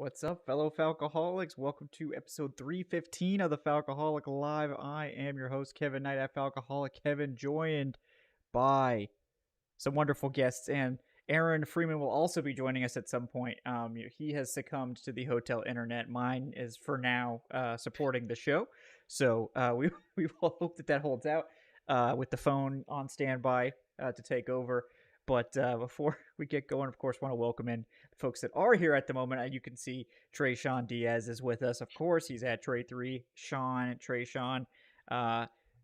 What's up, fellow Falcoholics? Welcome to episode 315 of the Falcoholic Live. I am your host, Kevin Knight at Falcoholic. Kevin, joined by some wonderful guests, and Aaron Freeman will also be joining us at some point. He has succumbed to the hotel internet. Mine is, for now, supporting the show. So we will hope that holds out with the phone on standby to take over. But before we get going, of course, want to welcome in the folks that are here at the moment. You can see Tre'Shon Diaz is with us. Of course, he's at Ep315, Tre'Shon.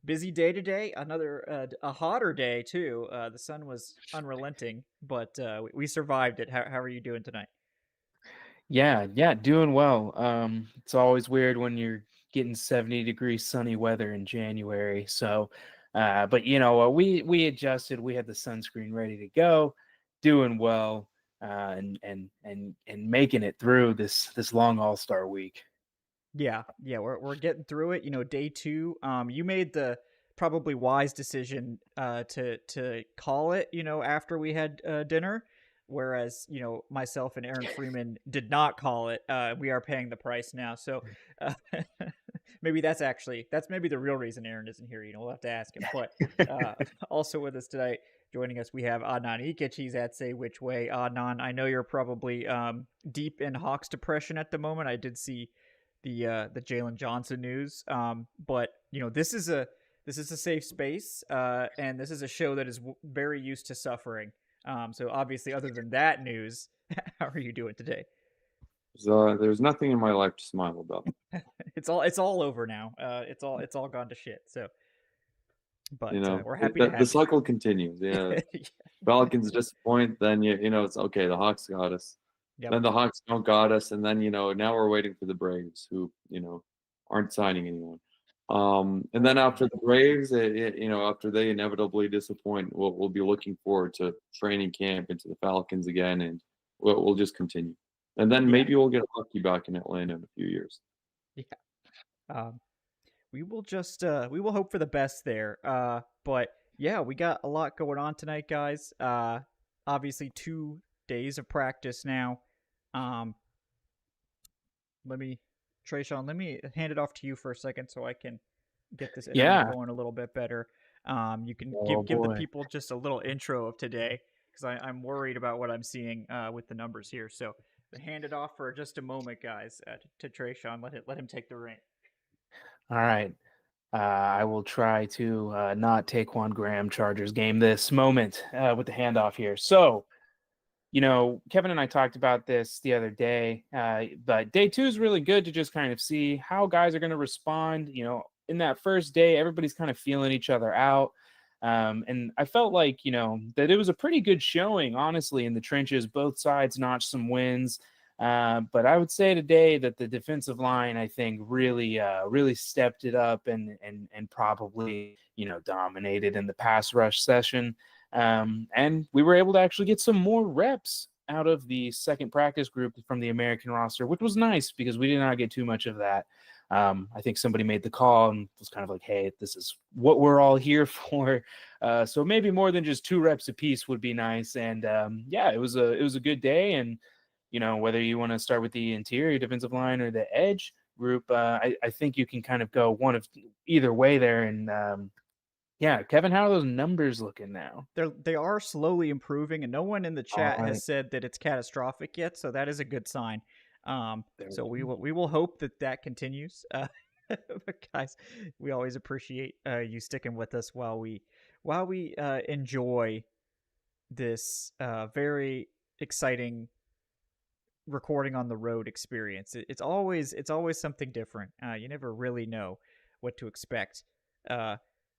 Busy day today. Another a hotter day too. The sun was unrelenting, but we survived it. How are you doing tonight? Yeah, doing well. It's always weird when you're getting 70-degree sunny weather in January. So, but we adjusted. We had the sunscreen ready to go, doing well, and making it through this long All-Star week. Yeah, we're getting through it. Day two. You made the probably wise decision to call it. After we had dinner. Whereas, myself and Aaron Freeman did not call it. We are paying the price now. So uh, maybe that's maybe the real reason Aaron isn't here. We'll have to ask him. But also with us tonight, joining us, we have Adnan Ikic. He's at Say Which Way. Adnan, I know you're probably deep in Hawks depression at the moment. I did see the Jalen Johnson news. But this is a safe space, and this is a show that is very used to suffering. So obviously, other than that news, how are you doing today? There's nothing in my life to smile about. It's all over now. It's all gone to shit. So, but we're happy to have the cycle continues. Yeah, yeah. Falcons disappoint, then it's okay. The Hawks got us. Yep. Then the Hawks don't got us, and then now we're waiting for the Braves, who aren't signing anyone. And then after the Braves, after they inevitably disappoint, we'll be looking forward to training camp into the Falcons again, and we'll just continue. And then maybe we'll get lucky back in Atlanta in a few years. Yeah. We will just we will hope for the best there. But yeah, we got a lot going on tonight, guys. Obviously 2 days of practice now. Tre'Shon, let me hand it off to you for a second so I can get this internet going a little bit better. You can give the people just a little intro of today, because I'm worried about what I'm seeing with the numbers here. So hand it off for just a moment, guys, to Tre'Shon. Let him take the reign. All right. I will try to not take Juan Graham Chargers game this moment with the handoff here. So, Kevin and I talked about this the other day, but day 2 is really good to just kind of see how guys are going to respond. In that first day, everybody's kind of feeling each other out. And I felt like, that it was a pretty good showing, honestly, in the trenches. Both sides notched some wins. But I would say today that the defensive line, I think, really stepped it up and probably, dominated in the pass rush session. And we were able to actually get some more reps out of the second practice group from the American roster, which was nice because we did not get too much of that. I think somebody made the call and was kind of like, hey, this is what we're all here for. So maybe more than just 2 reps apiece would be nice. And it was a good day. And whether you want to start with the interior defensive line or the edge group, I think you can kind of go one of either way there. And Kevin, how are those numbers looking now? They are slowly improving, and no one in the chat has said that it's catastrophic yet, so that is a good sign. So we will hope that continues. But guys, we always appreciate you sticking with us while we enjoy this very exciting recording on the road experience. It's always something different. You never really know what to expect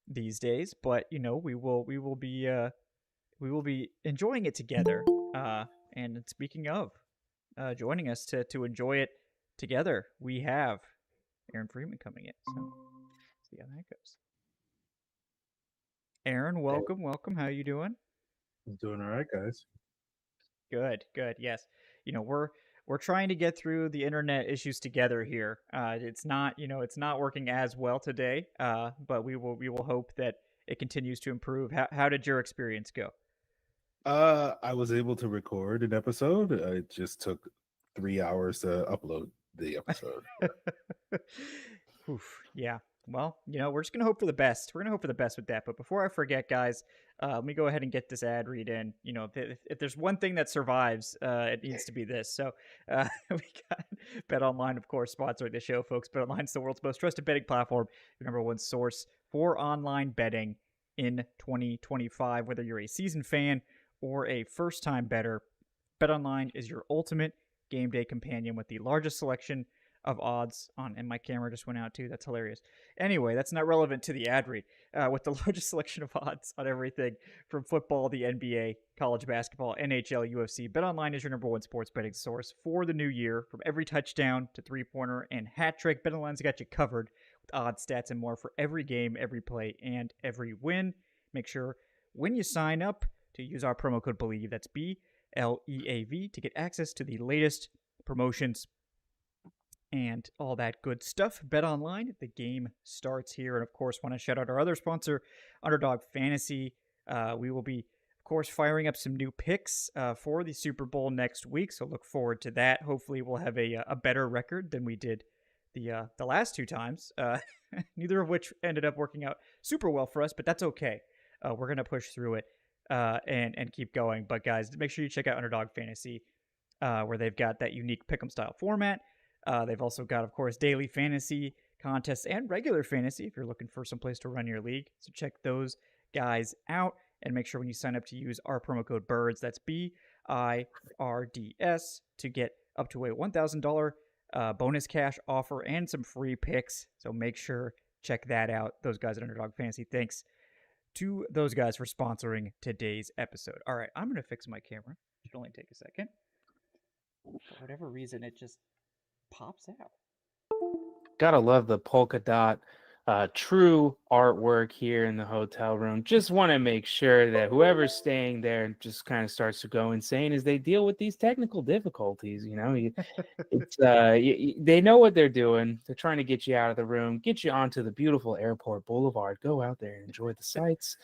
these days, but we will be enjoying it together. And speaking of joining us to enjoy it together, we have Aaron Freeman coming in. So let's see how that goes. Aaron, welcome. How you doing? I'm doing all right, guys. Good. Yes, we're trying to get through the internet issues together here. It's not working as well today. But we will hope that it continues to improve. How did your experience go? I was able to record an episode. It just took 3 hours to upload the episode. Oof, yeah. Well, we're just going to hope for the best. We're going to hope for the best with that. But before I forget, guys, let me go ahead and get this ad read in. If there's one thing that survives, it needs to be this. So we got BetOnline, of course, sponsoring the show, folks. BetOnline is the world's most trusted betting platform, your number one source for online betting in 2025. Whether you're a seasoned fan or a first-time bettor, BetOnline is your ultimate game day companion with the largest selection of odds on, and my camera just went out too. That's hilarious. Anyway, that's not relevant to the ad read. With the largest selection of odds on everything from football, the NBA, college basketball, NHL, UFC, BetOnline is your number one sports betting source for the new year. From every touchdown to three-pointer and hat trick, BetOnline's got you covered with odds, stats, and more for every game, every play, and every win. Make sure when you sign up to use our promo code BELIEVE. That's BLEAV to get access to the latest promotions and all that good stuff. BetOnline, the game starts here. And of course, want to shout out our other sponsor, Underdog Fantasy. We will be, of course, firing up some new picks for the Super Bowl next week. So look forward to that. Hopefully we'll have a better record than we did the last two times, neither of which ended up working out super well for us, but that's okay. We're going to push through it and keep going. But guys, make sure you check out Underdog Fantasy, where they've got that unique pick'em style format. They've also got, of course, daily fantasy contests and regular fantasy if you're looking for some place to run your league. So check those guys out and make sure when you sign up to use our promo code BIRDS, that's BIRDS, to get up to a $1,000 bonus cash offer and some free picks. So make sure, check that out. Those guys at Underdog Fantasy. Thanks to those guys for sponsoring today's episode. All right, I'm going to fix my camera. Should only take a second. For whatever reason, it just pops out. Gotta love the polka dot true artwork here in the hotel room. Just want to make sure that whoever's staying there just kind of starts to go insane as they deal with these technical difficulties. It's they know what they're doing. They're trying to get you out of the room, get you onto the beautiful airport boulevard, go out there and enjoy the sights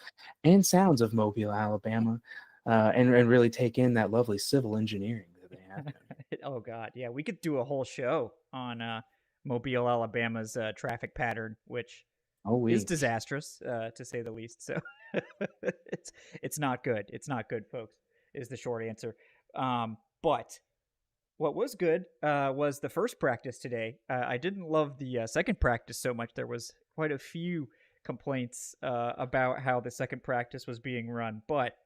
and sounds of Mobile, Alabama, and really take in that lovely civil engineering that they have. Oh God, yeah, we could do a whole show on Mobile, Alabama's traffic pattern, which is disastrous to say the least. So it's not good. It's not good, folks, is the short answer. But what was good was the first practice today. I didn't love the second practice so much. There was quite a few complaints about how the second practice was being run, but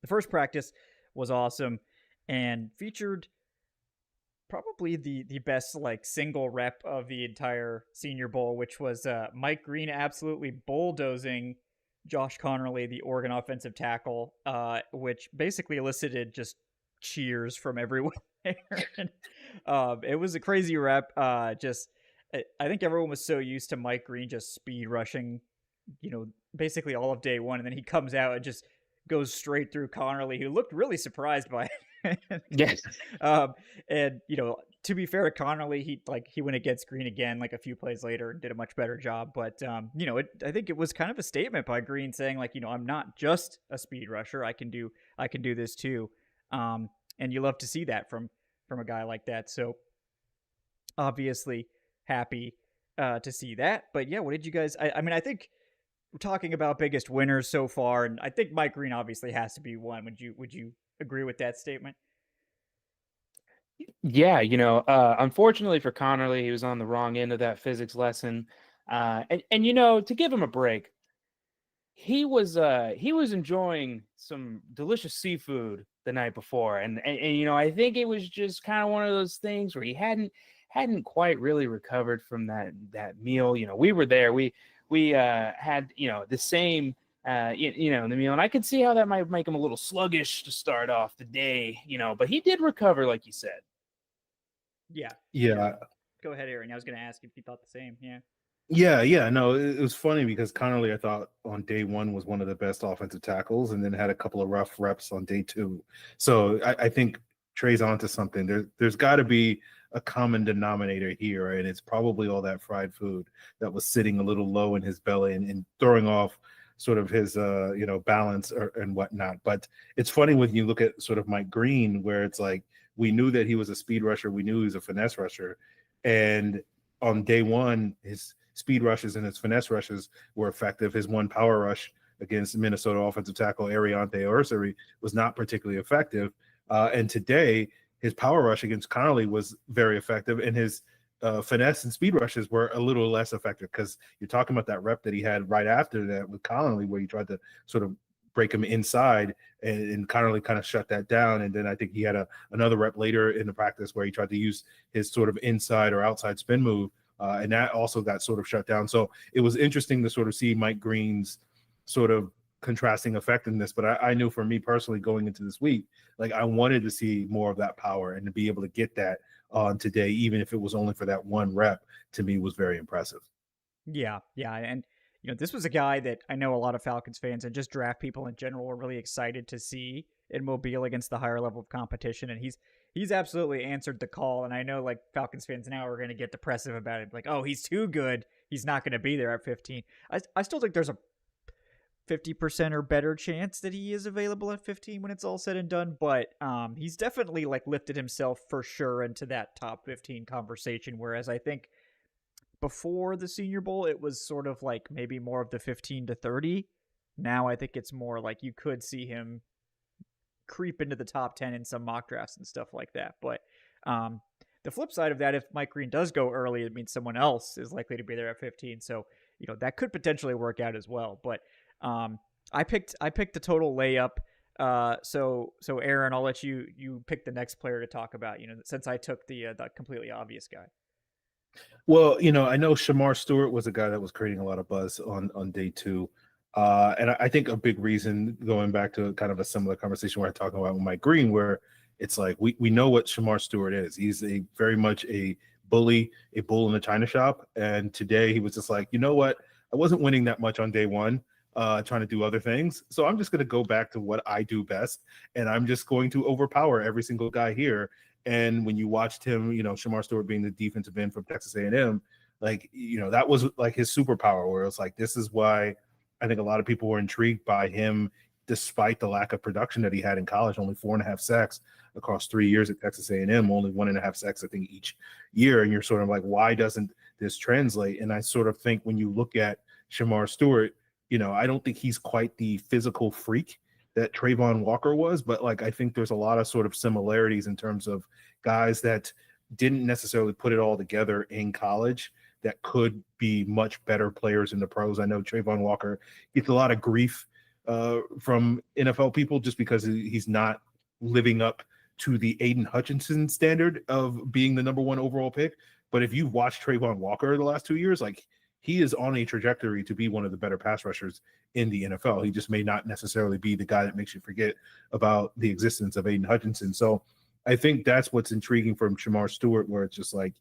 the first practice was awesome and featured probably the best single rep of the entire Senior Bowl, which was Mike Green absolutely bulldozing Josh Connerly, the Oregon offensive tackle, which basically elicited just cheers from everyone there. It was a crazy rep. I think everyone was so used to Mike Green just speed rushing, basically all of day one, and then he comes out and just goes straight through Connerly, who looked really surprised by it. Yes. And to be fair to Connerly, he went against Green again a few plays later and did a much better job. But I think it was kind of a statement by Green saying I'm not just a speed rusher. I can do this too. And you love to see that from a guy like that. So obviously happy to see that. But yeah, what did you guys? I mean, I think we're talking about biggest winners so far, and I think Mike Green obviously has to be one. Would you agree with that statement? Yeah, unfortunately for Connerly, he was on the wrong end of that physics lesson. And to give him a break, he was enjoying some delicious seafood the night before. And I think it was just kind of one of those things where he hadn't quite really recovered from that meal. We were there. We had, the same the meal, and I could see how that might make him a little sluggish to start off the day, but he did recover, like you said. Yeah. Go ahead, Aaron. I was going to ask if you thought the same. Yeah. No, it was funny because Connerly, I thought on day one was one of the best offensive tackles, and then had a couple of rough reps on day two. So I think Trey's onto something. There's got to be a common denominator here, and it's probably all that fried food that was sitting a little low in his belly and throwing off sort of his balance and whatnot. But it's funny when you look at sort of Mike Green, where it's like we knew that he was a speed rusher. We knew he was a finesse rusher. And on day one, his speed rushes and his finesse rushes were effective. His one power rush against Minnesota offensive tackle Ariante Ursary was not particularly effective. And today, his power rush against Connolly was very effective, and his finesse and speed rushes were a little less effective, because you're talking about that rep that he had right after that with Connolly, where he tried to sort of break him inside, and Connolly kind of shut that down. And then I think he had another rep later in the practice where he tried to use his sort of inside or outside spin move, and that also got sort of shut down. So it was interesting to sort of see Mike Green's sort of contrasting effectiveness. But I knew, for me personally, going into this week, like, I wanted to see more of that power, and to be able to get that on today, even if it was only for that one rep, to me was very impressive. Yeah, and this was a guy that I know a lot of Falcons fans and just draft people in general were really excited to see in Mobile against the higher level of competition, and he's absolutely answered the call. And I know, like, Falcons fans now are going to get depressive about it, like, oh, he's too good, he's not going to be there at 15. I still think there's a 50% or better chance that he is available at 15 when it's all said and done, but he's definitely, like, lifted himself for sure into that top 15 conversation, whereas I think before the Senior Bowl it was sort of like maybe more of the 15 to 30. Now I think it's more like you could see him creep into the top 10 in some mock drafts and stuff like that. But the flip side of that, if Mike Green does go early, it means someone else is likely to be there at 15, so that could potentially work out as well. But I picked the total layup. So Aaron, I'll let you pick the next player to talk about, since I took the completely obvious guy. Well, I know Shamar Stewart was a guy that was creating a lot of buzz on day two. And I think a big reason, going back to kind of a similar conversation where I talked about with Mike Green, where it's like we know what Shamar Stewart is. He's very much a bully, a bull in the china shop. And today he was just like, you know what? I wasn't winning that much on day one, trying to do other things. So I'm just going to go back to what I do best, and I'm just going to overpower every single guy here. And when you watched him, Shamar Stewart being the defensive end from Texas A&M, like, that was like his superpower, where it's like, this is why I think a lot of people were intrigued by him, despite the lack of production that he had in college. Only 4.5 sacks across 3 years at Texas A&M, only 1.5 sacks, I think, each year. And you're sort of like, why doesn't this translate? And I sort of think when you look at Shamar Stewart, I don't think he's quite the physical freak that Trayvon Walker was, but like, I think there's a lot of sort of similarities in terms of guys that didn't necessarily put it all together in college that could be much better players in the pros. I know Trayvon Walker gets a lot of grief from NFL people just because he's not living up to the Aiden Hutchinson standard of being the number one overall pick. But if you've watched Trayvon Walker the last 2 years, like, he is on a trajectory to be one of the better pass rushers in the NFL. He just may not necessarily be the guy that makes you forget about the existence of Aiden Hutchinson. So I think that's what's intriguing from Shamar Stewart, where it's just like,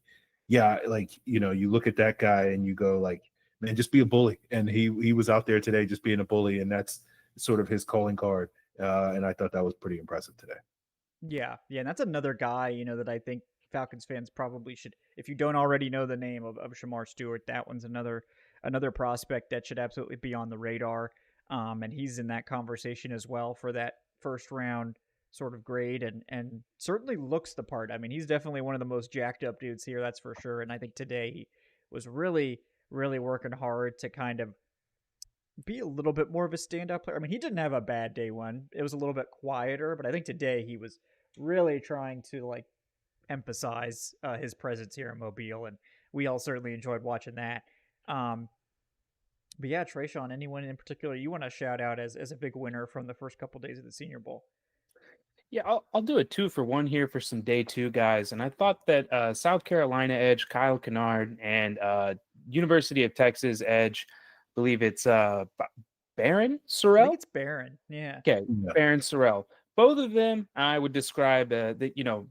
yeah, like, you look at that guy and you go like, man, just be a bully. And he was out there today just being a bully, and that's sort of his calling card. And I thought that was pretty impressive today. Yeah, and that's another guy, that I think Falcons fans probably should, if you don't already know the name of Shamar Stewart, that one's another prospect that should absolutely be on the radar. And he's in that conversation as well for that first round sort of grade, and certainly looks the part. I mean, he's definitely one of the most jacked up dudes here, that's for sure. And I think today he was really, really working hard to kind of be a little bit more of a standout player. I mean, he didn't have a bad day one. It was a little bit quieter, but I think today he was really trying to, like, emphasize his presence here in Mobile, and we all certainly enjoyed watching that. But yeah, Tre'Shon, anyone in particular you want to shout out as a big winner from the first couple days of the Senior Bowl? Yeah, I'll do a 2-for-1 here for some day two guys. And I thought that South Carolina edge Kyle Kennard and University of Texas edge, I believe it's Barron Sorrell? I think it's Barron, yeah. Okay, yeah. Barron Sorrell. Both of them I would describe that,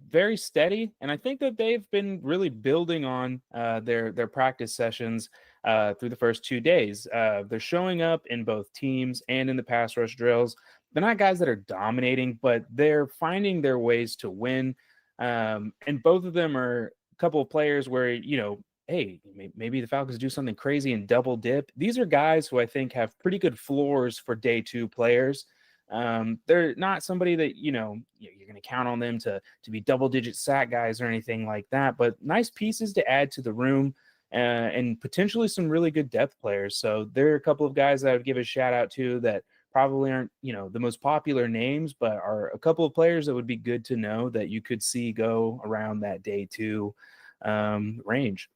very steady. And I think that they've been really building on their practice sessions through the first 2 days. They're showing up in both teams and in the pass rush drills. They're not guys that are dominating, but they're finding their ways to win. And both of them are a couple of players where, hey, maybe the Falcons do something crazy and double dip. These are guys who I think have pretty good floors for day two players. They're not somebody that you're going to count on them to be double-digit sack guys or anything like that, but nice pieces to add to the room, and potentially some really good depth players. So there are a couple of guys that I would give a shout out to that probably aren't the most popular names, but are a couple of players that would be good to know that you could see go around that day 2 range.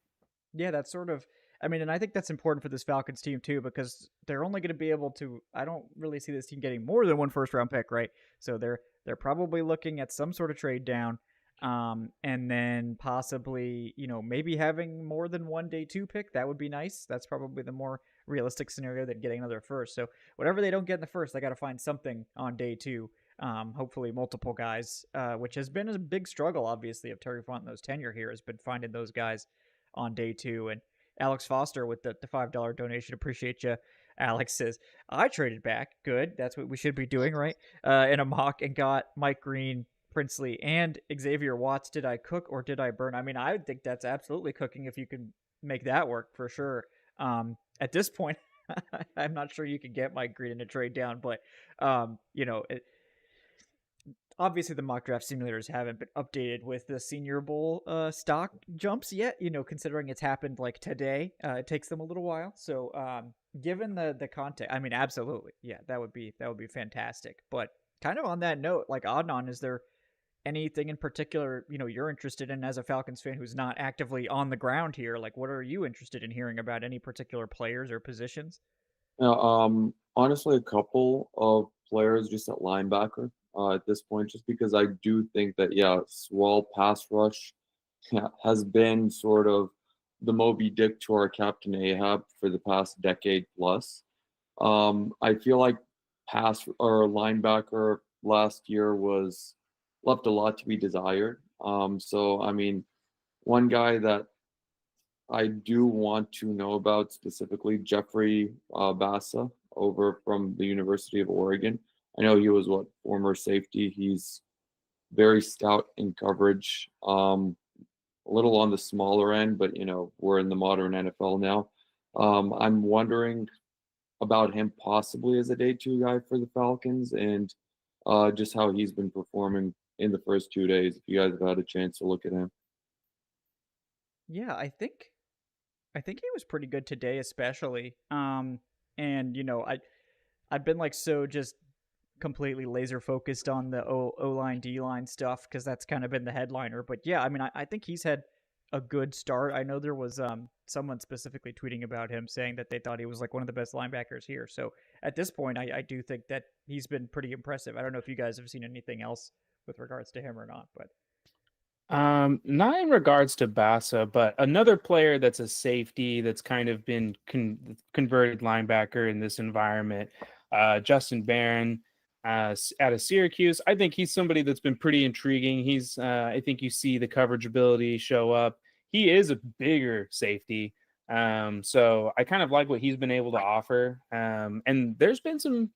Yeah, that's sort of. I mean, and I think that's important for this Falcons team too, because they're only going to be able to. I don't really see this team getting more than one first round pick, right? So they're probably looking at some sort of trade down, and then possibly maybe having more than one day 2 pick. That would be nice. That's probably the more realistic scenario than getting another first. So whatever they don't get in the first, they got to find something on day 2. Hopefully multiple guys, which has been a big struggle, obviously, of Terry Fontenot's tenure here, has been finding those guys on day 2. And Alex Foster with the $5 donation. Appreciate you. Alex says, I traded back. Good. That's what we should be doing, right? In a mock and got Mike Green, Princely, and Xavier Watts. Did I cook or did I burn? I mean, I think that's absolutely cooking if you can make that work for sure. At this point, I'm not sure you can get Mike Green in a trade down, but, obviously the mock draft simulators haven't been updated with the Senior Bowl stock jumps yet, considering it's happened like today. It takes them a little while. So given the context, I mean, absolutely. Yeah, that would be fantastic. But kind of on that note, like Adnan, is there anything in particular, you're interested in as a Falcons fan who's not actively on the ground here? Like, what are you interested in hearing about, any particular players or positions? Honestly, a couple of players just at linebacker at this point, just because I do think that, Swell pass rush has been sort of the Moby Dick to our Captain Ahab for the past decade plus. I feel like pass or linebacker last year was left a lot to be desired. So, I mean, one guy that I do want to know about specifically, Jeffrey Bassa over from the University of Oregon. I know he was former safety. He's very stout in coverage, a little on the smaller end, but we're in the modern NFL now. I'm wondering about him possibly as a day 2 guy for the Falcons, and just how he's been performing in the first 2 days. If you guys have had a chance to look at him. Yeah, I think he was pretty good today, especially. And I've been like so just completely laser focused on the O line D line stuff because that's kind of been the headliner. But yeah, I mean, I think he's had a good start. I know there was someone specifically tweeting about him saying that they thought he was like one of the best linebackers here. So at this point, I do think that he's been pretty impressive. I don't know if you guys have seen anything else with regards to him or not, but. Not in regards to Bassa, but another player that's a safety that's kind of been converted linebacker in this environment, Justin Barron, out of Syracuse. I think he's somebody that's been pretty intriguing. I think you see the coverage ability show up. He is a bigger safety. So I kind of like what he's been able to offer. And there's been some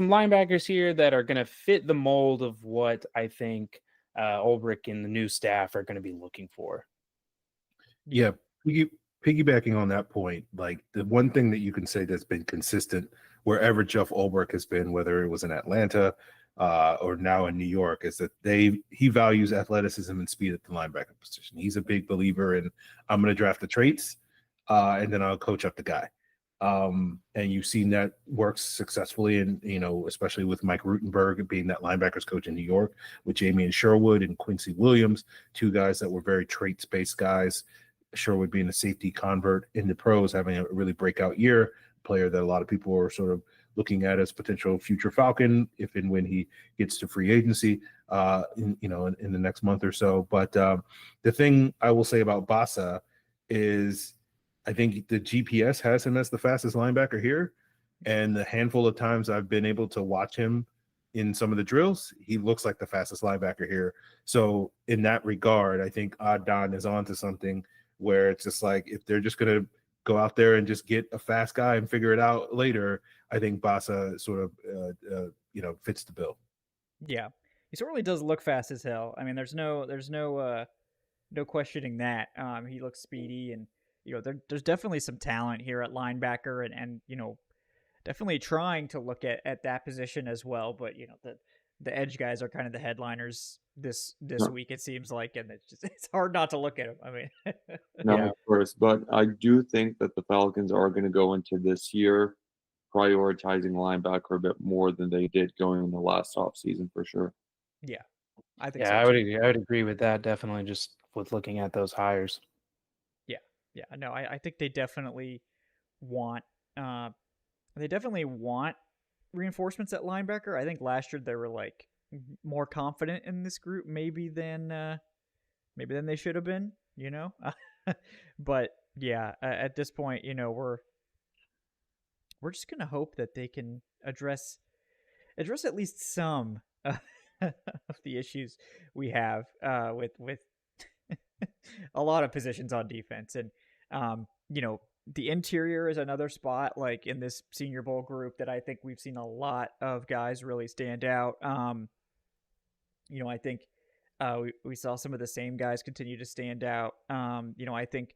linebackers here that are going to fit the mold of what I think Ulbrich and the new staff are going to be looking for. Yeah, piggybacking on that point, like the one thing that you can say that's been consistent wherever Jeff Ulbrich has been, whether it was in Atlanta or now in New York, is that he values athleticism and speed at the linebacker position. He's a big believer in I'm going to draft the traits and then I'll coach up the guy. And you've seen that works successfully, and especially with Mike Rutenberg being that linebackers coach in New York, with Jamie and Sherwood and Quincy Williams, 2 guys that were very traits-based guys. Sherwood being a safety convert in the pros, having a really breakout year, player that a lot of people were sort of looking at as potential future Falcon if and when he gets to free agency, in the next month or so. But the thing I will say about Bassa is, I think the GPS has him as the fastest linebacker here. And the handful of times I've been able to watch him in some of the drills, he looks like the fastest linebacker here. So in that regard, I think Adnan is onto something where it's just like, if they're just going to go out there and just get a fast guy and figure it out later, I think Bassa sort of, fits the bill. Yeah. He certainly does look fast as hell. I mean, there's no questioning that. He looks speedy, and there's definitely some talent here at linebacker, and definitely trying to look at that position as well. But the edge guys are kind of the headliners this No, week, it seems like, and it's hard not to look at them. I mean, no, Yeah. of course. But I do think that the Falcons are going to go into this year prioritizing linebacker a bit more than they did going in the last offseason for sure. yeah, I think Yeah, so I too. would agree with that, definitely, just with looking at those hires. Yeah, no, I think they definitely want uh reinforcements at linebacker. I think last year they were like more confident in this group maybe than they should have been, but yeah, at this point, we're just gonna hope that they can address at least some of the issues we have with a lot of positions on defense. And the interior is another spot, like in this Senior Bowl group, that I think we've seen a lot of guys really stand out. I think we saw some of the same guys continue to stand out. I think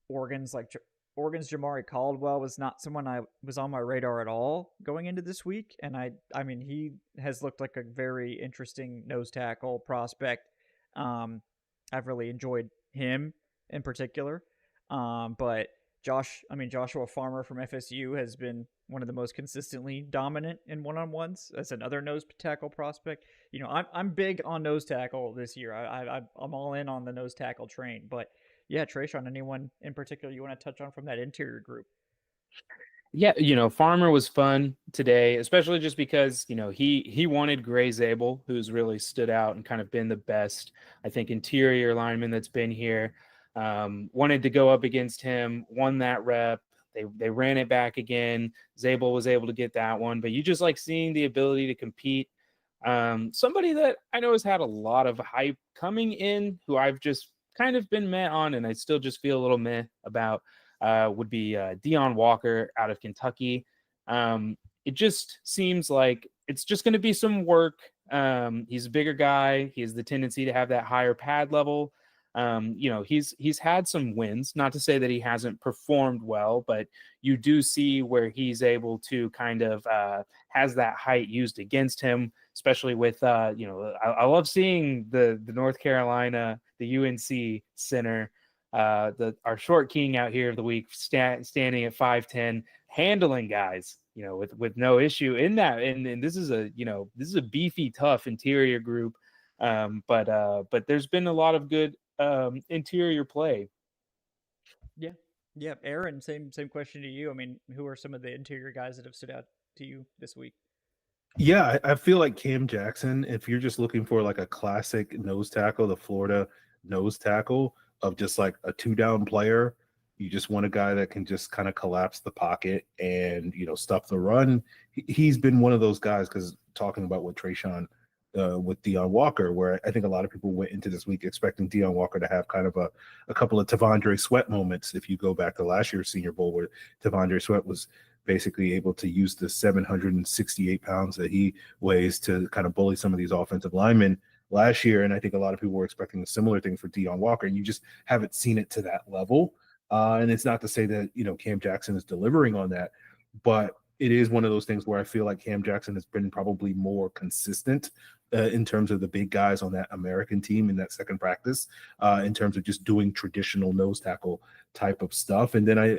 Oregon's Jamari Caldwell was not someone I was on my radar at all going into this week, and I mean, he has looked like a very interesting nose tackle prospect. I've really enjoyed him in particular. But Joshua Farmer from FSU has been one of the most consistently dominant in one-on-ones. That's another nose tackle prospect. I'm big on nose tackle this year. I'm all in on the nose tackle train. But yeah, Tre'Shon, anyone in particular you want to touch on from that interior group? Yeah, Farmer was fun today, especially just because, he wanted Gray Zabel, who's really stood out and kind of been the best, I think, interior lineman that's been here. Wanted to go up against him, won that rep. They ran it back again. Zabel was able to get that one, but you just like seeing the ability to compete. Somebody that I know has had a lot of hype coming in, who I've just kind of been meh on, and I still just feel a little meh about, would be Deion Walker out of Kentucky. It just seems like it's just going to be some work. He's a bigger guy. He has the tendency to have that higher pad level. He's had some wins, not to say that he hasn't performed well, but you do see where he's able to kind of has that height used against him, especially with I love seeing the North Carolina, the UNC center, our short king out here of the week, standing at 5'10", handling guys, with no issue in that. And this is a beefy, tough interior group. But there's been a lot of good interior play. Yeah. Aaron, same question to you. I mean, who are some of the interior guys that have stood out to you this week? Yeah, I feel like Cam Jackson, if you're just looking for like a classic nose tackle, the Florida nose tackle of just like a 2-down player, you just want a guy that can just kind of collapse the pocket and, stuff the run. He's been one of those guys, because talking about what Tre'Shon with Deion Walker, where I think a lot of people went into this week expecting Deion Walker to have kind of a couple of Tavondre Sweat moments. If you go back to last year's Senior Bowl, where Tavondre Sweat was basically able to use the 768 pounds that he weighs to kind of bully some of these offensive linemen last year. And I think a lot of people were expecting a similar thing for Deion Walker, and you just haven't seen it to that level. And it's not to say that, Cam Jackson is delivering on that, but it is one of those things where I feel like Cam Jackson has been probably more consistent in terms of the big guys on that American team in that second practice, in terms of just doing traditional nose tackle type of stuff. And then I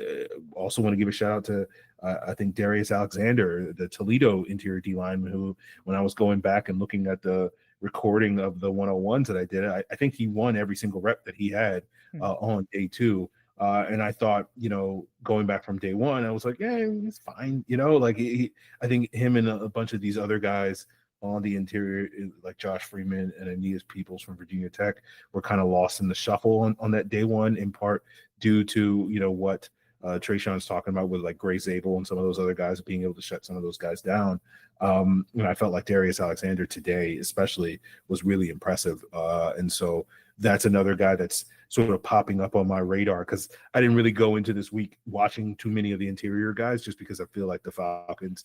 also want to give a shout out to, I think, Darius Alexander, the Toledo interior D lineman, who, when I was going back and looking at the recording of the 101s that I did, I think he won every single rep that he had on day 2. And I thought, going back from day 1, I was like, yeah, it's fine. I think him and a bunch of these other guys on the interior, like Josh Freeman and Aeneas Peoples from Virginia Tech, were kind of lost in the shuffle on that day 1, in part due to, what Tre'Shon's talking about with like Gray Zabel and some of those other guys being able to shut some of those guys down. I felt like Darius Alexander today especially was really impressive. And so that's another guy that's sort of popping up on my radar, because I didn't really go into this week watching too many of the interior guys, just because I feel like the Falcons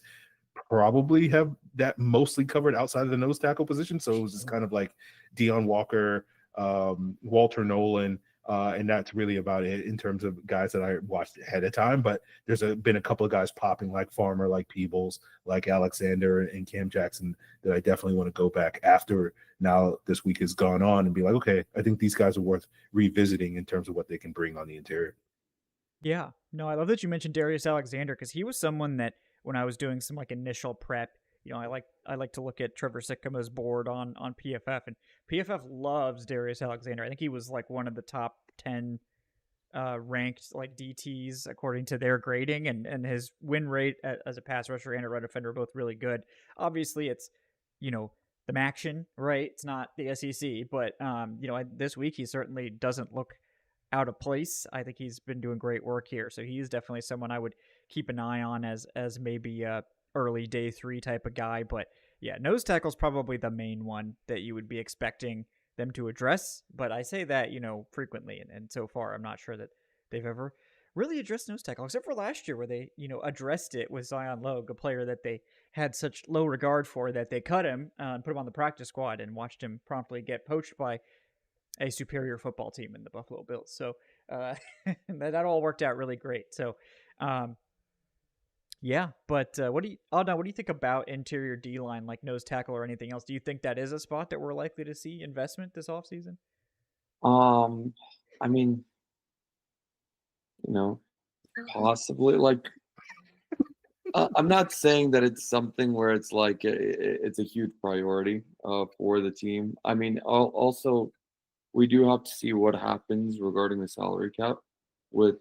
probably have that mostly covered outside of the nose tackle position. So it was just kind of like Deion Walker, Walter Nolan, And that's really about it in terms of guys that I watched ahead of time. But there's been a couple of guys popping like Farmer, like Peebles, like Alexander and Cam Jackson that I definitely want to go back after now this week has gone on and be like, okay, I think these guys are worth revisiting in terms of what they can bring on the interior. Yeah. No, I love that you mentioned Darius Alexander because he was someone that when I was doing some like initial prep, I like to look at Trevor Sikkema's board on PFF, and PFF loves Darius Alexander. I think he was like one of the top 10 ranked like DTs according to their grading, and his win rate as a pass rusher and a run defender are both really good. Obviously, it's the Maction, right? It's not the SEC, but this week he certainly doesn't look out of place. I think he's been doing great work here, so he's definitely someone I would keep an eye on as maybe a early day 3 type of guy. But yeah, nose tackle's probably the main one that you would be expecting them to address. But I say that frequently, and so far I'm not sure that they've ever really addressed nose tackle, except for last year where they addressed it with Zion Logue, a player that they had such low regard for that they cut him and put him on the practice squad and watched him promptly get poached by a superior football team in the Buffalo Bills. So that all worked out really great. So yeah, but what do you think about interior D-line, like nose tackle or anything else? Do you think that is a spot that we're likely to see investment this offseason? I mean, possibly. Like, I'm not saying that it's something where it's like it's a huge priority for the team. I mean, also we do have to see what happens regarding the salary cap with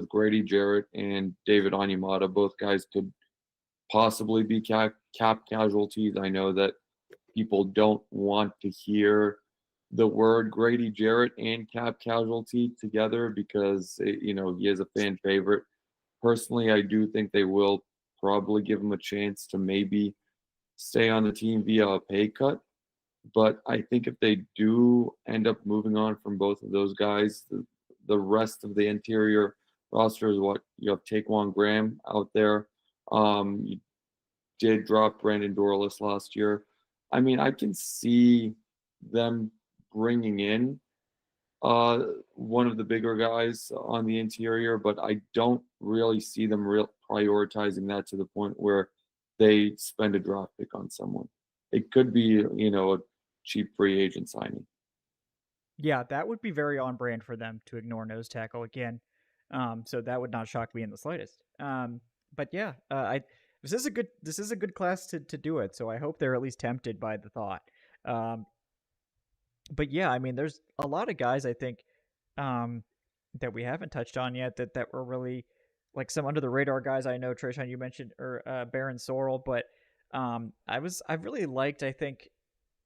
Grady Jarrett and David Onyemata. Both guys could possibly be cap casualties. I know that people don't want to hear the word Grady Jarrett and cap casualty together because he is a fan favorite. Personally, I do think they will probably give him a chance to maybe stay on the team via a pay cut. But I think if they do end up moving on from both of those guys, the rest of the interior roster is what you have. Taquan Graham out there. You did drop Brandon Dorlus last year. I mean, I can see them bringing in one of the bigger guys on the interior, but I don't really see them prioritizing that to the point where they spend a draft pick on someone. It could be, a cheap free agent signing. Yeah, that would be very on brand for them to ignore nose tackle again. So that would not shock me in the slightest. But yeah, this is a good class to do it. So I hope they're at least tempted by the thought. But yeah, I mean, there's a lot of guys I think that we haven't touched on yet that were really like some under the radar guys. I know Tre'Shon, you mentioned, or Baron Sorrell, but I really liked, I think,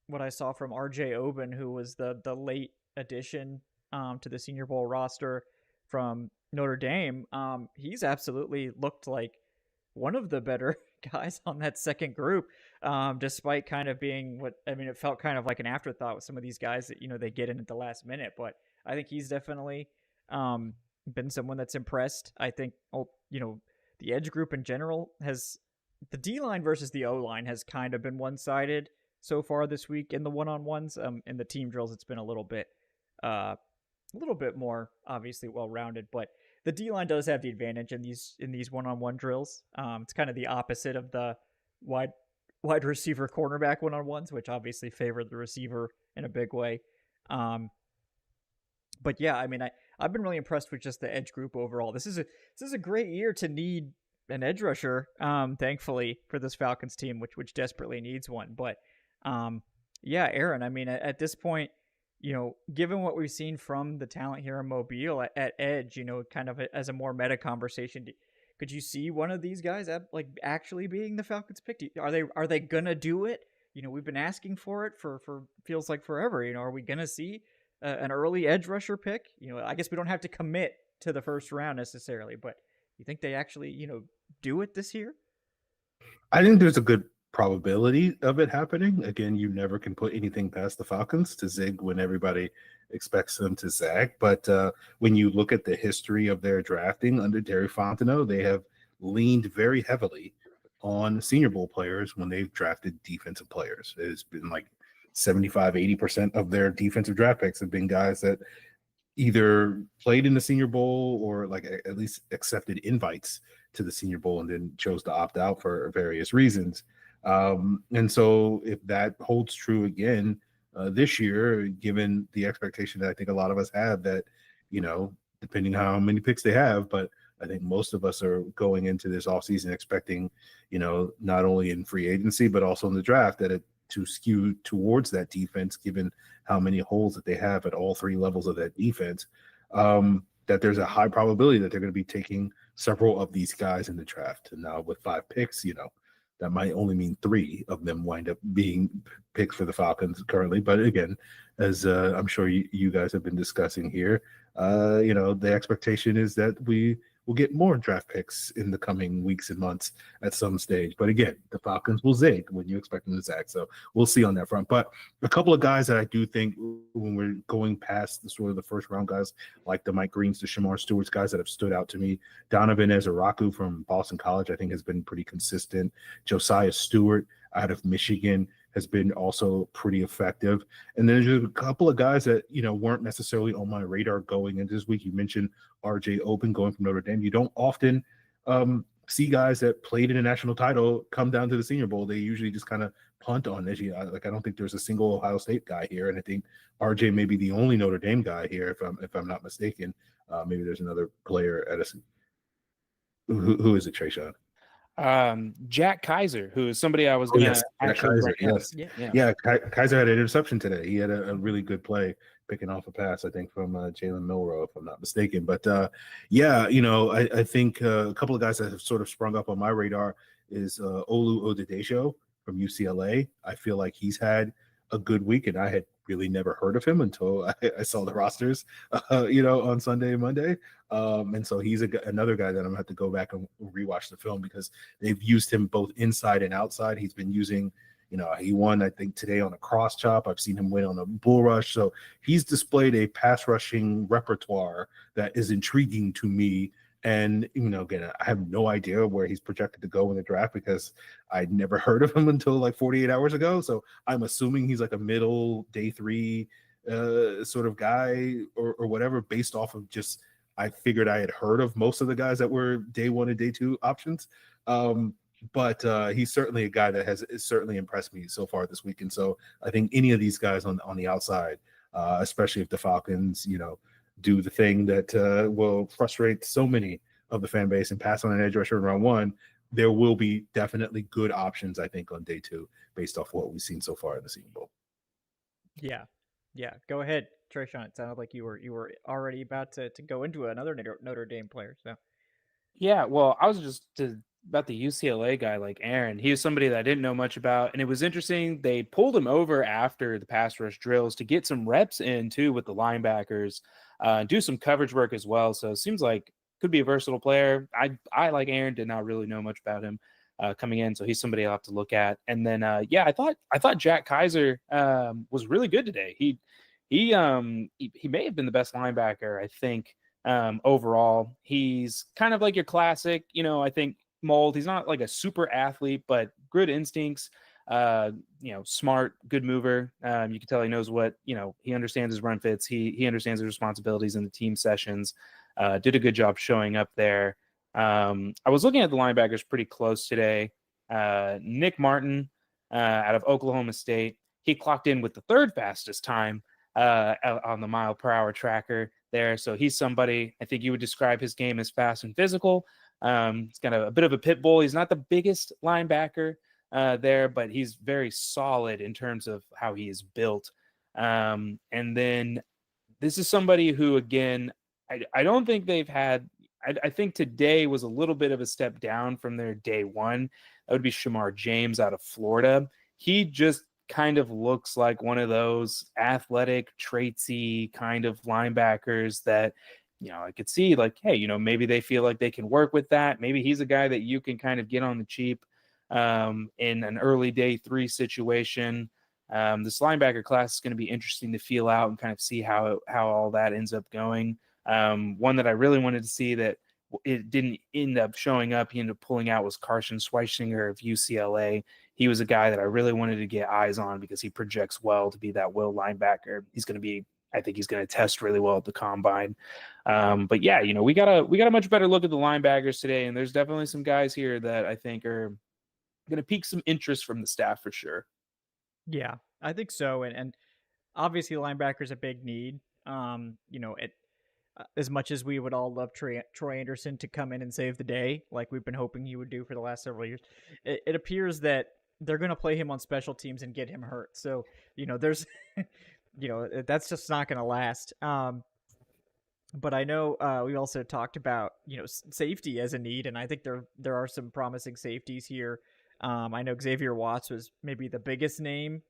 what I saw from RJ Oben, who was the late addition to the Senior Bowl roster from Notre Dame. He's absolutely looked like one of the better guys on that second group, despite kind of being it felt kind of like an afterthought with some of these guys that they get in at the last minute. But I think he's definitely been someone that's impressed. I think the edge group in general the D-line versus the O-line has kind of been one-sided so far this week in the one-on-ones. In the team drills, it's been a little bit more obviously well-rounded, but the D-line does have the advantage in these one-on-one drills. It's kind of the opposite of the wide receiver cornerback one-on-ones, which obviously favor the receiver in a big way. But yeah, I mean, I've been really impressed with just the edge group overall. This is a great year to need an edge rusher, thankfully, for this Falcons team, which desperately needs one. But yeah, Aaron, I mean, at this point, given what we've seen from the talent here in Mobile at edge, kind of as a more meta conversation, could you see one of these guys actually being the Falcons pick? Are they gonna do it? We've been asking for it for feels like forever. Are we gonna see an early edge rusher pick? I guess we don't have to commit to the first round necessarily, but you think they actually do it this year? I think there's a good probability of it happening. Again, you never can put anything past the Falcons to zig when everybody expects them to zag. But when you look at the history of their drafting under Terry Fontenot, they have leaned very heavily on Senior Bowl players when they've drafted defensive players. It's been like 75-80% of their defensive draft picks have been guys that either played in the Senior Bowl or like at least accepted invites to the Senior Bowl and then chose to opt out for various reasons. And so if that holds true again this year, given the expectation that I think a lot of us have that, depending how many picks they have, but I think most of us are going into this offseason expecting, not only in free agency, but also in the draft that to skew towards that defense, given how many holes that they have at all three levels of that defense, that there's a high probability that they're going to be taking several of these guys in the draft. And now with 5 picks, that might only mean 3 of them wind up being picks for the Falcons currently. But again, as I'm sure you guys have been discussing here, the expectation is that we will get more draft picks in the coming weeks and months at some stage. But again, the Falcons will zig when you expect them to zag. So we'll see on that front. But a couple of guys that I do think when we're going past the sort of the first round guys, like the Mike Greens, the Shamar Stewarts, guys that have stood out to me. Donovan Ezeraku from Boston College, I think, has been pretty consistent. Josiah Stewart out of Michigan has been also pretty effective. And then there's a couple of guys that, weren't necessarily on my radar going into this week. You mentioned RJ Open going from Notre Dame. You don't often see guys that played in a national title come down to the Senior Bowl. They usually just kind of punt on this. I don't think there's a single Ohio State guy here. And I think RJ may be the only Notre Dame guy here, if I'm not mistaken. Maybe there's another player at a – who is it, Tre'Shon? Jack Kaiser, who is somebody I was going to actually bring up. Yeah, Kaiser had an interception today. He had a really good play picking off a pass, I think, from Jalen Milroe, if I'm not mistaken. But, I think a couple of guys that have sort of sprung up on my radar is Olu Odedesho from UCLA. I feel like he's had a good week, and I had really never heard of him until I saw the rosters, on Sunday and Monday. And so he's another guy that I'm going to have to go back and rewatch the film because they've used him both inside and outside. He's been using, he won, I think, today on a cross chop. I've seen him win on a bull rush. So he's displayed a pass rushing repertoire that is intriguing to me. And, again, I have no idea where he's projected to go in the draft because I'd never heard of him until like 48 hours ago. So I'm assuming he's like a middle day 3 sort of guy or whatever, based off of just, I figured I had heard of most of the guys that were day 1 and day 2 options. But he's certainly a guy that has certainly impressed me so far this week. And so I think any of these guys on the outside, especially if the Falcons, do the thing that will frustrate so many of the fan base and pass on an edge rusher in round 1, there will be definitely good options, I think, on day 2 based off what we've seen so far in the Senior Bowl. Yeah. Go ahead, Tre'Shon. It sounded like you were already about to go into another Notre Dame player. So. Yeah, well, I was just about the UCLA guy, like Aaron. He was somebody that I didn't know much about, and it was interesting. They pulled him over after the pass rush drills to get some reps in too with the linebackers, do some coverage work as well. So it seems like could be a versatile player. I like Aaron, did not really know much about him coming in, so he's somebody I'll have to look at. And then I thought Jack Kaiser was really good today. He may have been the best linebacker, I think. Overall, he's kind of like your classic, I think mold. He's not like a super athlete, but good instincts, smart, good mover. You can tell he knows what, he understands his run fits. He understands his responsibilities in the team sessions, did a good job showing up there. I was looking at the linebackers pretty close today. Nick Martin out of Oklahoma State, he clocked in with the 3rd fastest time on the mile per hour tracker there. So he's somebody, I think you would describe his game as fast and physical. He's got a bit of a pit bull. He's not the biggest linebacker there, but he's very solid in terms of how he is built. And then this is somebody who, again, I don't think they've had, I think today was a little bit of a step down from their day 1. That would be Shamar James out of Florida. He just kind of looks like one of those athletic, traitsy kind of linebackers that, I could see like, hey, maybe they feel like they can work with that. Maybe he's a guy that you can kind of get on the cheap in an early day 3 situation. This linebacker class is going to be interesting to feel out and kind of see how all that ends up going. One that I really wanted to see that it didn't end up showing up, he ended up pulling out, was Carson Schweichinger of UCLA. He was a guy that I really wanted to get eyes on because he projects well to be that will linebacker. He's going to be I think he's going to test really well at the combine. But yeah, we got a much better look at the linebackers today, and there's definitely some guys here that I think are going to pique some interest from the staff for sure. Yeah, I think so, and obviously linebacker's a big need. As much as we would all love Troy Anderson to come in and save the day, like we've been hoping he would do for the last several years, it appears that they're going to play him on special teams and get him hurt. So, there's, that's just not going to last. But I know we also talked about, safety as a need, and I think there are some promising safeties here. I know Xavier Watts was maybe the biggest name,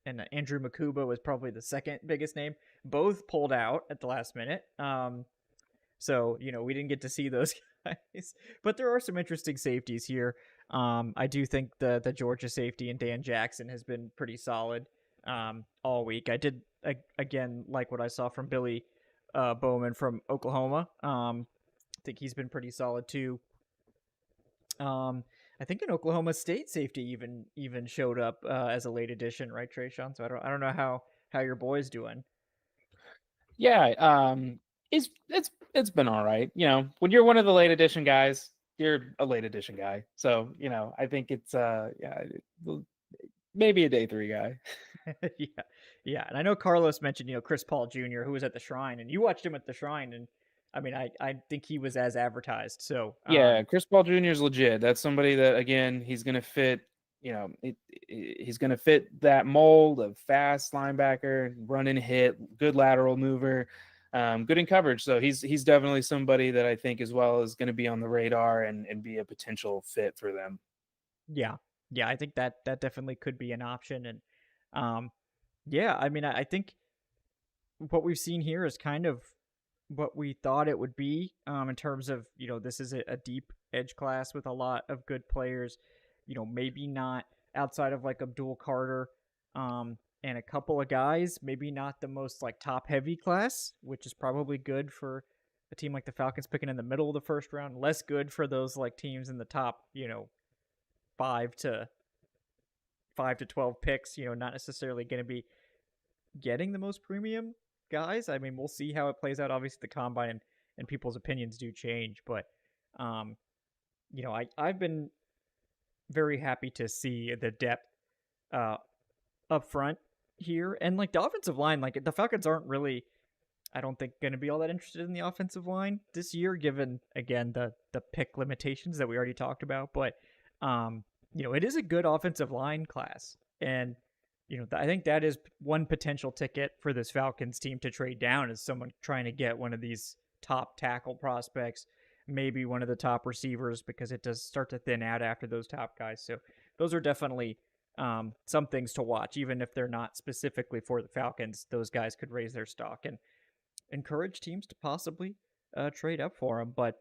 and Andrew Makuba was probably the second biggest name. Both pulled out at the last minute. So, we didn't get to see those guys. But there are some interesting safeties here. I do think the Georgia safety and Dan Jackson has been pretty solid all week. I did, again, like what I saw from Billy Bowman from Oklahoma. I think he's been pretty solid too. I think an Oklahoma State safety even showed up as a late addition, right, Tre'Shon? So I don't know how your boy's doing. Yeah, it's been all right. When you're one of the late edition guys, you're a late edition guy. So I think it's maybe a day 3 guy. yeah. And I know Carlos mentioned Chris Paul Jr., who was at the Shrine, and you watched him at the Shrine, and I mean I think he was as advertised. So yeah, Chris Paul Jr. is legit. That's somebody that, again, he's gonna fit. He's gonna fit that mold of fast linebacker, run and hit, good lateral mover, good in coverage. So he's definitely somebody that I think as well is going to be on the radar and be a potential fit for them. Yeah, I think that definitely could be an option. And yeah, I mean, I think what we've seen here is kind of what we thought it would be in terms of, this is a deep edge class with a lot of good players, maybe not outside of like Abdul Carter and a couple of guys, maybe not the most like top heavy class, which is probably good for a team like the Falcons picking in the middle of the first round, less good for those like teams in the top, 5 to 12 picks, not necessarily going to be getting the most premium guys. I mean, we'll see how it plays out. Obviously, the combine and people's opinions do change, but I've been very happy to see the depth up front here, and like the offensive line. Like the Falcons aren't really, I don't think, going to be all that interested in the offensive line this year, given again the pick limitations that we already talked about. But it is a good offensive line class, and I think that is one potential ticket for this Falcons team to trade down, is someone trying to get one of these top tackle prospects, maybe one of the top receivers, because it does start to thin out after those top guys. So those are definitely some things to watch, even if they're not specifically for the Falcons. Those guys could raise their stock and encourage teams to possibly trade up for them. But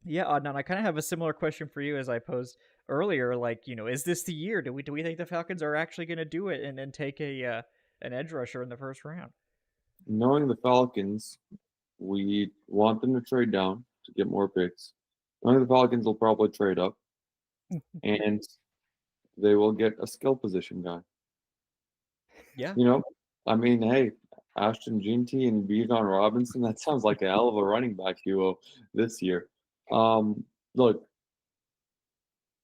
yeah, Adnan, I kind of have a similar question for you as I posed earlier. Like, is this the year? Do we think the Falcons are actually going to do it and take an edge rusher in the first round? Knowing the Falcons, we want them to trade down to get more picks. Knowing the Falcons will probably trade up, and they will get a skill position guy. Yeah. I mean, hey, Ashton Jeanty and Bijan Robinson, that sounds like a hell of a running back duo this year. Look,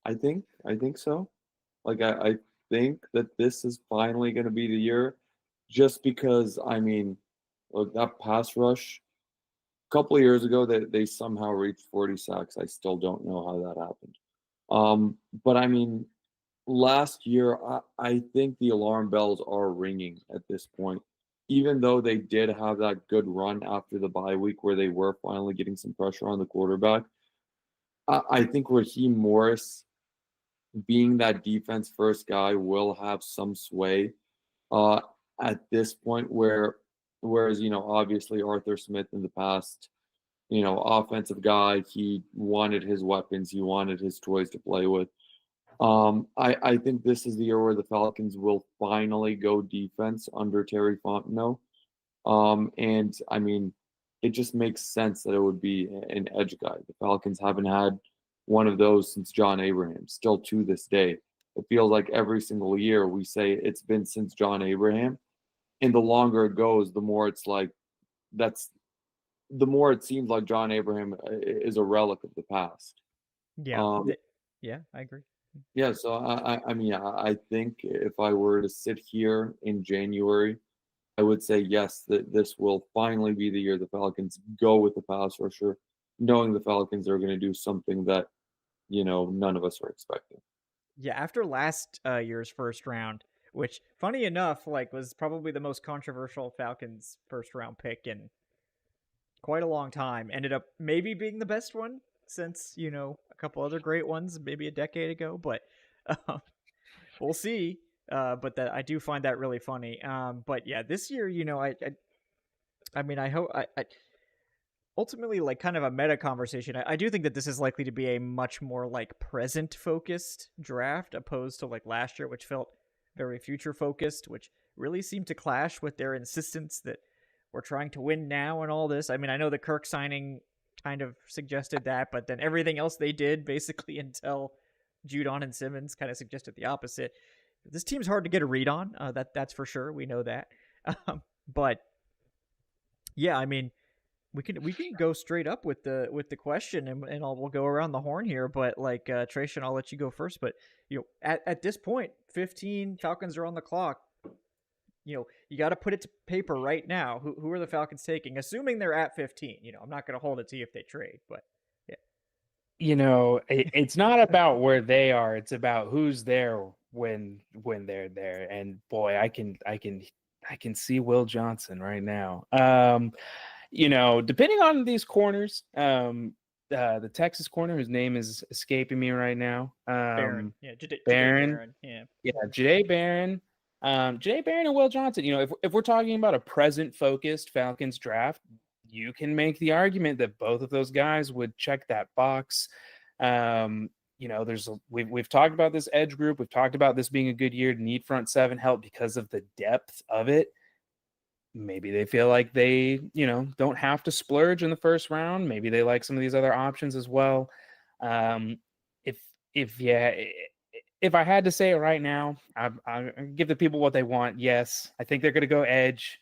I think so. Like, I think that this is finally going to be the year, just because, I mean, look, that pass rush, a couple of years ago, they somehow reached 40 sacks. I still don't know how that happened. But I mean, last year, I think the alarm bells are ringing at this point. Even though they did have that good run after the bye week where they were finally getting some pressure on the quarterback, I think Raheem Morris, being that defense first guy, will have some sway at this point, whereas obviously Arthur Smith in the past, offensive guy, he wanted his weapons, he wanted his toys to play with. I think this is the year where the Falcons will finally go defense under Terry Fontenot. And I mean, it just makes sense that it would be an edge guy. The Falcons haven't had one of those since John Abraham, still to this day. It feels like every single year we say it's been since John Abraham. and the longer it goes, the more it's like the more it seems like John Abraham is a relic of the past. Yeah, yeah, I agree. Yeah, so I mean, I think if I were to sit here in January, I would say yes, that this will finally be the year the Falcons go with the pass rusher, knowing the Falcons are going to do something that, none of us are expecting. Yeah, after last year's first round, which funny enough, like was probably the most controversial Falcons first round pick in quite a long time, ended up maybe being the best one since, a couple other great ones maybe a decade ago, but we'll see. But that I do find that really funny. But yeah, this year, I mean, I hope I ultimately like kind of a meta conversation. I do think that this is likely to be a much more like present focused draft opposed to like last year, which felt very future focused, which really seemed to clash with their insistence that we're trying to win now and all this. I mean, I know the Kirk signing kind of suggested that, but then everything else they did basically until Judon and Simmons kind of suggested the opposite. This team's hard to get a read on. That's for sure. We know that. But yeah, I mean, we can go straight up with the question, and we'll go around the horn here. But like Tre'Shon, I'll let you go first. But at this point, 15 Falcons are on the clock. You got to put it to paper right now. Who are the Falcons taking? Assuming they're at 15. I'm not going to hold it to you if they trade, but yeah. It's not about where they are. It's about who's there when they're there. And boy, I can see Will Johnson right now. Depending on these corners, the Texas corner, whose name is escaping me right now. Barron. Yeah, Barron. Yeah, Jahdae Barron. Jahdae Barron and Will Johnson. If we're talking about a present-focused Falcons draft, you can make the argument that both of those guys would check that box. We've talked about this edge group. We've talked about this being a good year to need front seven help because of the depth of it. Maybe they feel like they, don't have to splurge in the first round. Maybe they like some of these other options as well. If I had to say it right now, I give the people what they want. Yes, I think they're going to go edge,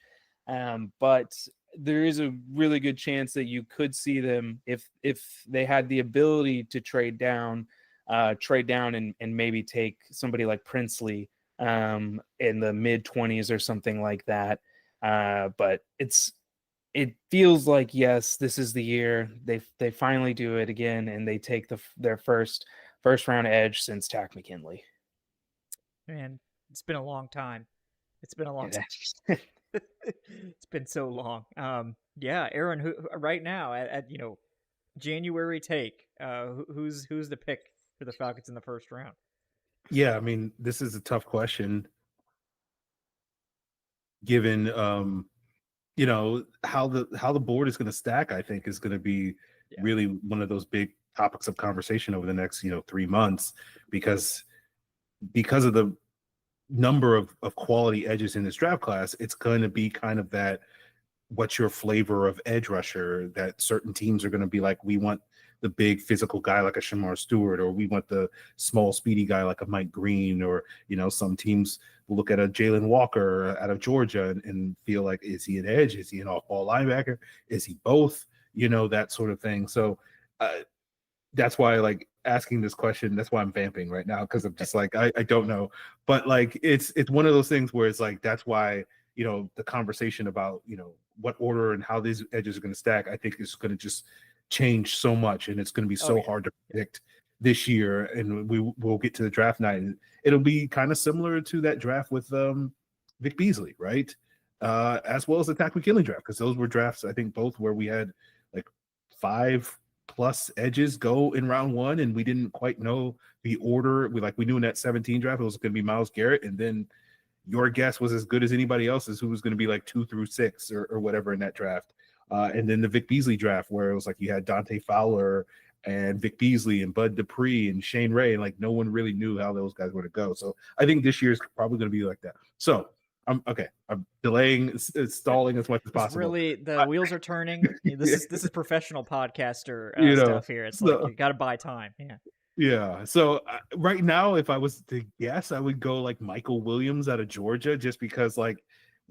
but there is a really good chance that you could see them if they had the ability to trade down and maybe take somebody like Princely in the mid 20s or something like that. But it feels like, yes, this is the year they finally do it again, and they take their first round edge since Tack McKinley. Man, it's been a long time. It's been so long. Yeah, Aaron, who right now at January take, who's the pick for the Falcons in the first round? Yeah, I mean, this is a tough question given how the board is going to stack. I think is going to be really one of those big topics of conversation over the next 3 months because of the number of quality edges in this draft class. It's going to be kind of that what's your flavor of edge rusher that certain teams are going to be like, we want the big physical guy like a Shamar Stewart, or we want the small speedy guy like a Mike Green, or some teams will look at a Jalen Walker out of Georgia and feel like, is he an edge? Is he an off-ball linebacker? Is he both? That sort of thing. So that's why, like, asking this question, that's why I'm vamping right now, because I'm just like, I don't know. But like it's one of those things where it's like, that's why the conversation about what order and how these edges are going to stack, I think is going to just change so much, and it's going to be so hard to predict this year. And we'll get to the draft night, and it'll be kind of similar to that draft with Vic Beasley, right? As well as the Tack McKinley draft, because those were drafts, I think, both where we had like 5+ edges go in round one, and we didn't quite know the order. We knew in that 17 draft it was going to be Myles Garrett, and then your guess was as good as anybody else's who was going to be like 2 through 6 or whatever in that draft. And then the Vic Beasley draft, where it was like you had Dante Fowler and Vic Beasley and Bud Dupree and Shane Ray, and like no one really knew how those guys were to go. So I think this year is probably going to be like that. So I'm delaying, stalling as much as possible. Really, the wheels are turning. This is professional podcaster stuff here. It's like you got to buy time. Yeah. So right now, if I was to guess, I would go like Michael Williams out of Georgia, just because like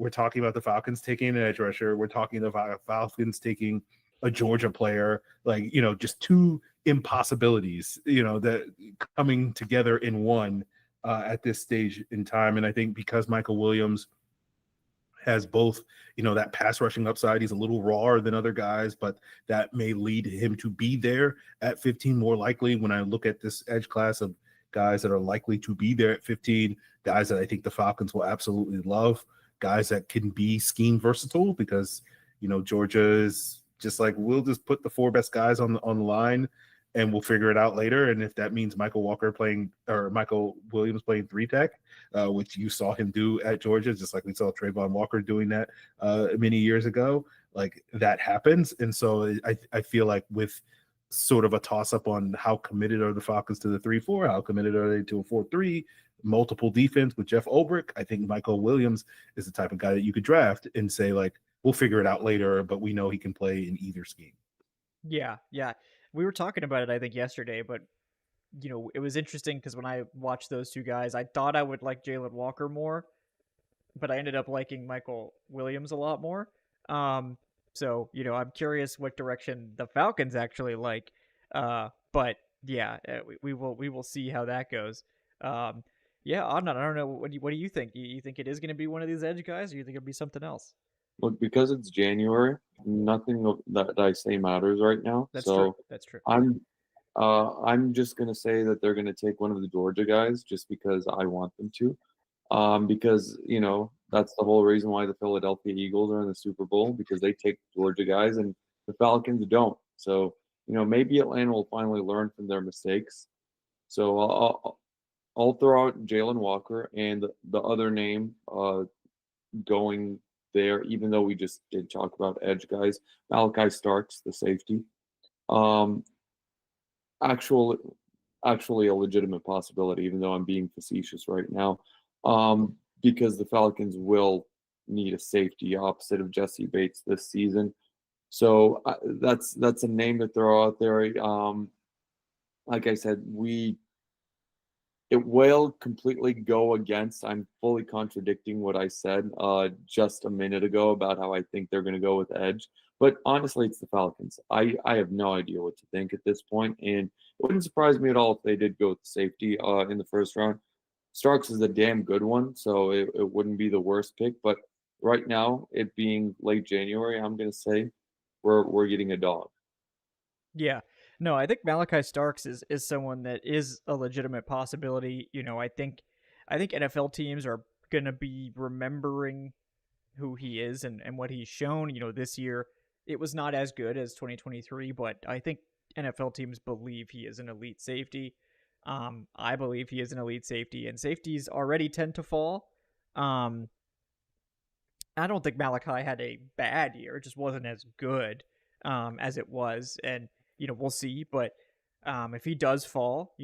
we're talking about the Falcons taking an edge rusher. We're talking about Falcons taking a Georgia player, like, just two impossibilities, that coming together in one at this stage in time. And I think because Michael Williams has both, that pass rushing upside, he's a little rawer than other guys, but that may lead him to be there at 15 more likely. When I look at this edge class of guys that are likely to be there at 15, guys that I think the Falcons will absolutely love, guys that can be scheme versatile, because, Georgia is just like, we'll just put the four best guys on the line and we'll figure it out later. And if that means Michael Williams playing three tech, which you saw him do at Georgia, just like we saw Trayvon Walker doing that many years ago, like that happens. And so I feel like with sort of a toss up on how committed are the Falcons to the 3-4, how committed are they to a 4-3, multiple defense with Jeff Ulbrich, I think Michael Williams is the type of guy that you could draft and say, like, we'll figure it out later, but we know he can play in either scheme. Yeah. We were talking about it, I think, yesterday, but it was interesting because when I watched those two guys, I thought I would like Jalen Walker more, but I ended up liking Michael Williams a lot more. So I'm curious what direction the Falcons actually like. But yeah, we will see how that goes. Yeah, I don't know. What do you think? You think it is going to be one of these edge guys, or you think it'll be something else? Look, because it's January, nothing that I say matters right now. That's so true. That's true. I'm just gonna say that they're gonna take one of the Georgia guys just because I want them to. Because that's the whole reason why the Philadelphia Eagles are in the Super Bowl, because they take Georgia guys and the Falcons don't. So maybe Atlanta will finally learn from their mistakes. So I'll throw out Jalen Walker and the other name going there, even though we just did talk about edge guys, Malachi Starks, the safety. Actually a legitimate possibility, even though I'm being facetious right now, because the Falcons will need a safety opposite of Jesse Bates this season. So that's a name to throw out there. Like I said, it will completely go against. I'm fully contradicting what I said just a minute ago about how I think they're going to go with edge. But honestly, it's the Falcons. I have no idea what to think at this point, and it wouldn't surprise me at all if they did go with safety in the first round. Starks is a damn good one, so it wouldn't be the worst pick. But right now, it being late January, I'm going to say we're getting a dog. Yeah. No, I think Malachi Starks is someone that is a legitimate possibility. I think NFL teams are going to be remembering who he is and what he's shown. This year it was not as good as 2023, but I think NFL teams believe he is an elite safety. I believe he is an elite safety, and safeties already tend to fall. I don't think Malachi had a bad year; it just wasn't as good as it was, and we'll see. But if he does fall,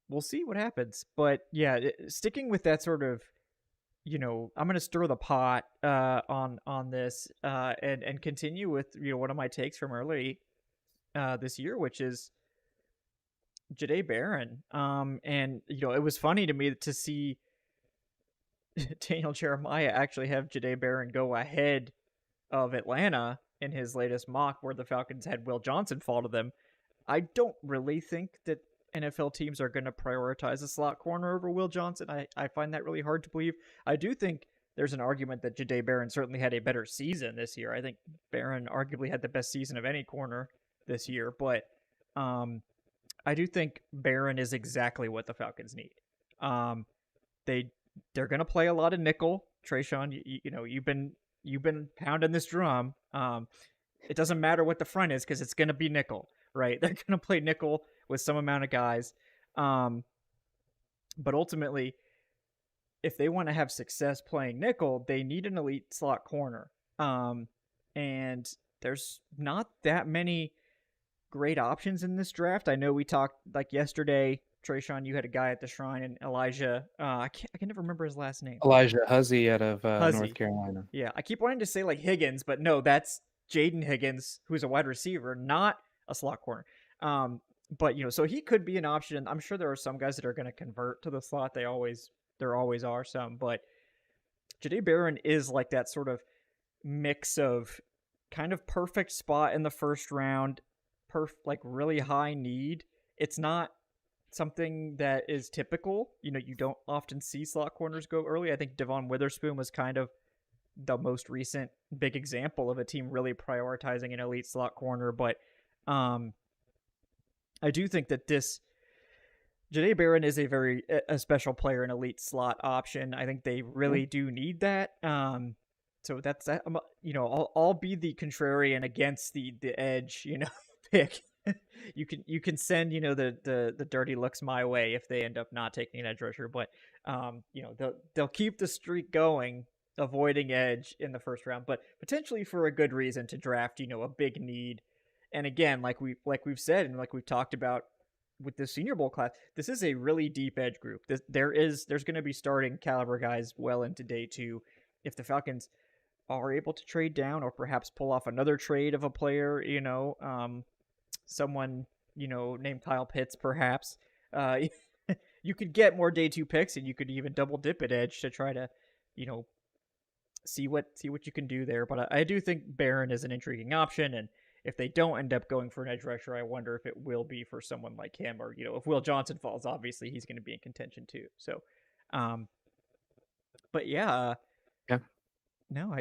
we'll see what happens. But yeah, sticking with that sort of, I'm going to stir the pot on this and continue with one of my takes from early this year, which is Jahdae Barron. And it was funny to me to see Daniel Jeremiah actually have Jahdae Barron go ahead of Atlanta in his latest mock, where the Falcons had Will Johnson fall to them. I don't really think that NFL teams are going to prioritize a slot corner over Will Johnson. I find that really hard to believe. I do think there's an argument that Jahdae Barron certainly had a better season this year. I think Barron arguably had the best season of any corner this year, but I do think Barron is exactly what the Falcons need. They're going to play a lot of nickel. Tre'Shon, you've been pounding this drum. It doesn't matter what the front is because it's going to be nickel, right? They're going to play nickel with some amount of guys. But ultimately, if they want to have success playing nickel, they need an elite slot corner. And there's not that many great options in this draft. I know we talked like yesterday, Tre'Shon, you had a guy at the Shrine, and Elijah. I can never remember his last name. Elijah Huzzy out of Huzzy. North Carolina. Yeah, I keep wanting to say like Higgins, but no, that's Jaden Higgins, who's a wide receiver, not a slot corner. But so he could be an option. I'm sure there are some guys that are going to convert to the slot. There always are some, but Jahdae Barron is like that sort of mix of kind of perfect spot in the first round, like really high need. It's not something that is typical. You don't often see slot corners go early. I think Devon Witherspoon was kind of the most recent big example of a team really prioritizing an elite slot corner. But I do think that this Jahdae Barron is a special player, an elite slot option. I think they really do need that. So that's that. I'll be the contrarian against the edge. Pick. You can send the dirty looks my way if they end up not taking an edge rusher, but they'll keep the streak going, avoiding edge in the first round, but potentially for a good reason to draft a big need. And again, like we've said and like we've talked about with the Senior Bowl class, this is a really deep edge group. There's going to be starting caliber guys well into day 2. If the Falcons are able to trade down or perhaps pull off another trade of a player, someone named Kyle Pitts, perhaps you could get more day 2 picks, and you could even double dip at edge to try to see what you can do there. But I do think Barron is an intriguing option, and if they don't end up going for an edge rusher, I wonder if it will be for someone like him, or if Will Johnson falls, obviously he's going to be in contention too. So but yeah. No,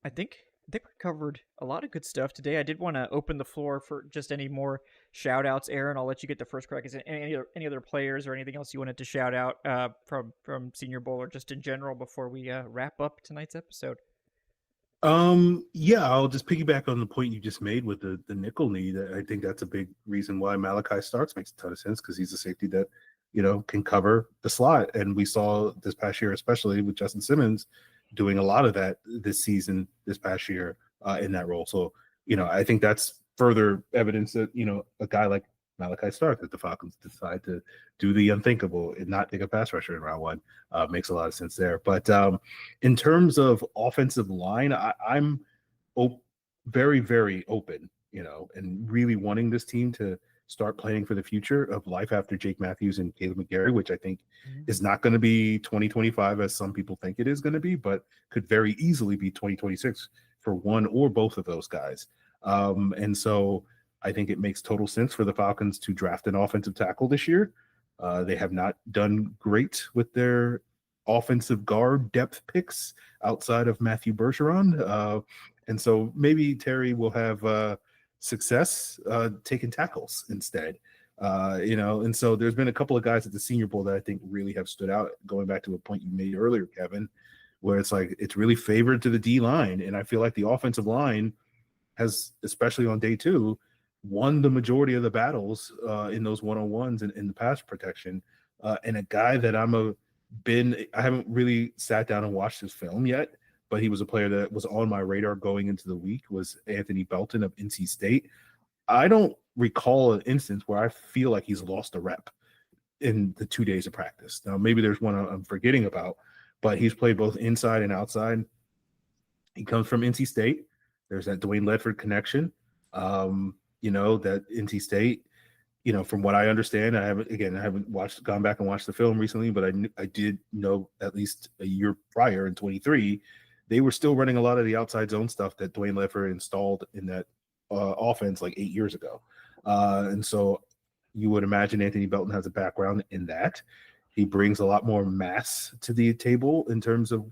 I think we covered a lot of good stuff today. I did want to open the floor for just any more shout outs. Aaron, I'll let you get the first crack. Is there any other players or anything else you wanted to shout out from Senior Bowl or just in general before we wrap up tonight's episode? Yeah, I'll just piggyback on the point you just made with the nickel need. I think that's a big reason why Malachi Starks makes a ton of sense, because he's a safety that can cover the slot, and we saw this past year, especially with Justin Simmons, doing a lot of that this past year in that role. So I think that's further evidence that a guy like Malachi Stark, that the Falcons decide to do the unthinkable and not take a pass rusher in round 1, makes a lot of sense there. But in terms of offensive line, I'm very, very open, and really wanting this team to start planning for the future of life after Jake Matthews and Caleb McGarry, which I think is not going to be 2025 as some people think it is going to be, but could very easily be 2026 for one or both of those guys. And so I think it makes total sense for the Falcons to draft an offensive tackle this year. They have not done great with their offensive guard depth picks outside of Matthew Bergeron. And so maybe Terry will have success taking tackles instead. And so there's been a couple of guys at the Senior Bowl that I think really have stood out, going back to a point you made earlier, Kevin, where it's like it's really favored to the D line. And I feel like the offensive line has, especially on day 2, won the majority of the battles in those one-on-ones and in the pass protection. And a guy that I haven't really sat down and watched his film yet, but he was a player that was on my radar going into the week, was Anthony Belton of NC State. I don't recall an instance where I feel like he's lost a rep in the 2 days of practice. Now, maybe there's one I'm forgetting about, but he's played both inside and outside. He comes from NC State. There's that Dwayne Ledford connection. That NC State, from what I understand, I haven't gone back and watched the film recently, but I did know at least a year prior in 23, they were still running a lot of the outside zone stuff that Dwayne Ledford installed in that offense like 8 years ago. And so you would imagine Anthony Belton has a background in that. He brings a lot more mass to the table in terms of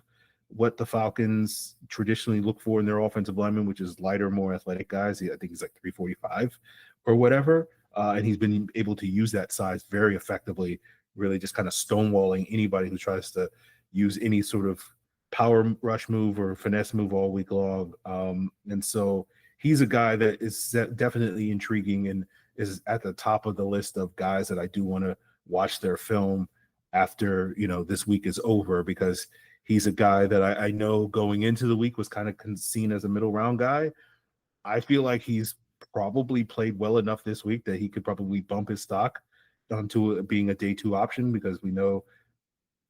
what the Falcons traditionally look for in their offensive linemen, which is lighter, more athletic guys. I think he's like 345 or whatever. And he's been able to use that size very effectively, really just kind of stonewalling anybody who tries to use any sort of power rush move or finesse move all week long. And so he's a guy that is definitely intriguing and is at the top of the list of guys that I do want to watch their film after, this week is over, because he's a guy that I know going into the week was kind of seen as a middle round guy. I feel like he's probably played well enough this week that he could probably bump his stock onto being a day 2 option, because we know,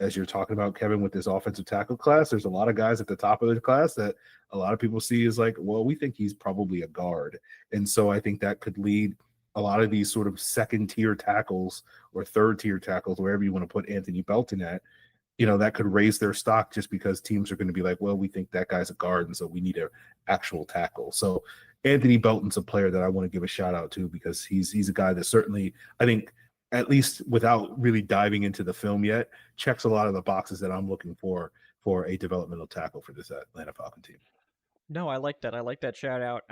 as you're talking about, Kevin, with this offensive tackle class, there's a lot of guys at the top of the class that a lot of people see as like, well, we think he's probably a guard. And so I think that could lead a lot of these sort of second tier tackles or third tier tackles, wherever you want to put Anthony Belton at, that could raise their stock just because teams are going to be like, well, we think that guy's a guard, and so we need an actual tackle. So Anthony Belton's a player that I want to give a shout out to because he's a guy that certainly, I think, at least without really diving into the film yet, checks a lot of the boxes that I'm looking for a developmental tackle for this Atlanta Falcon team. No, I like that. I like that shout out.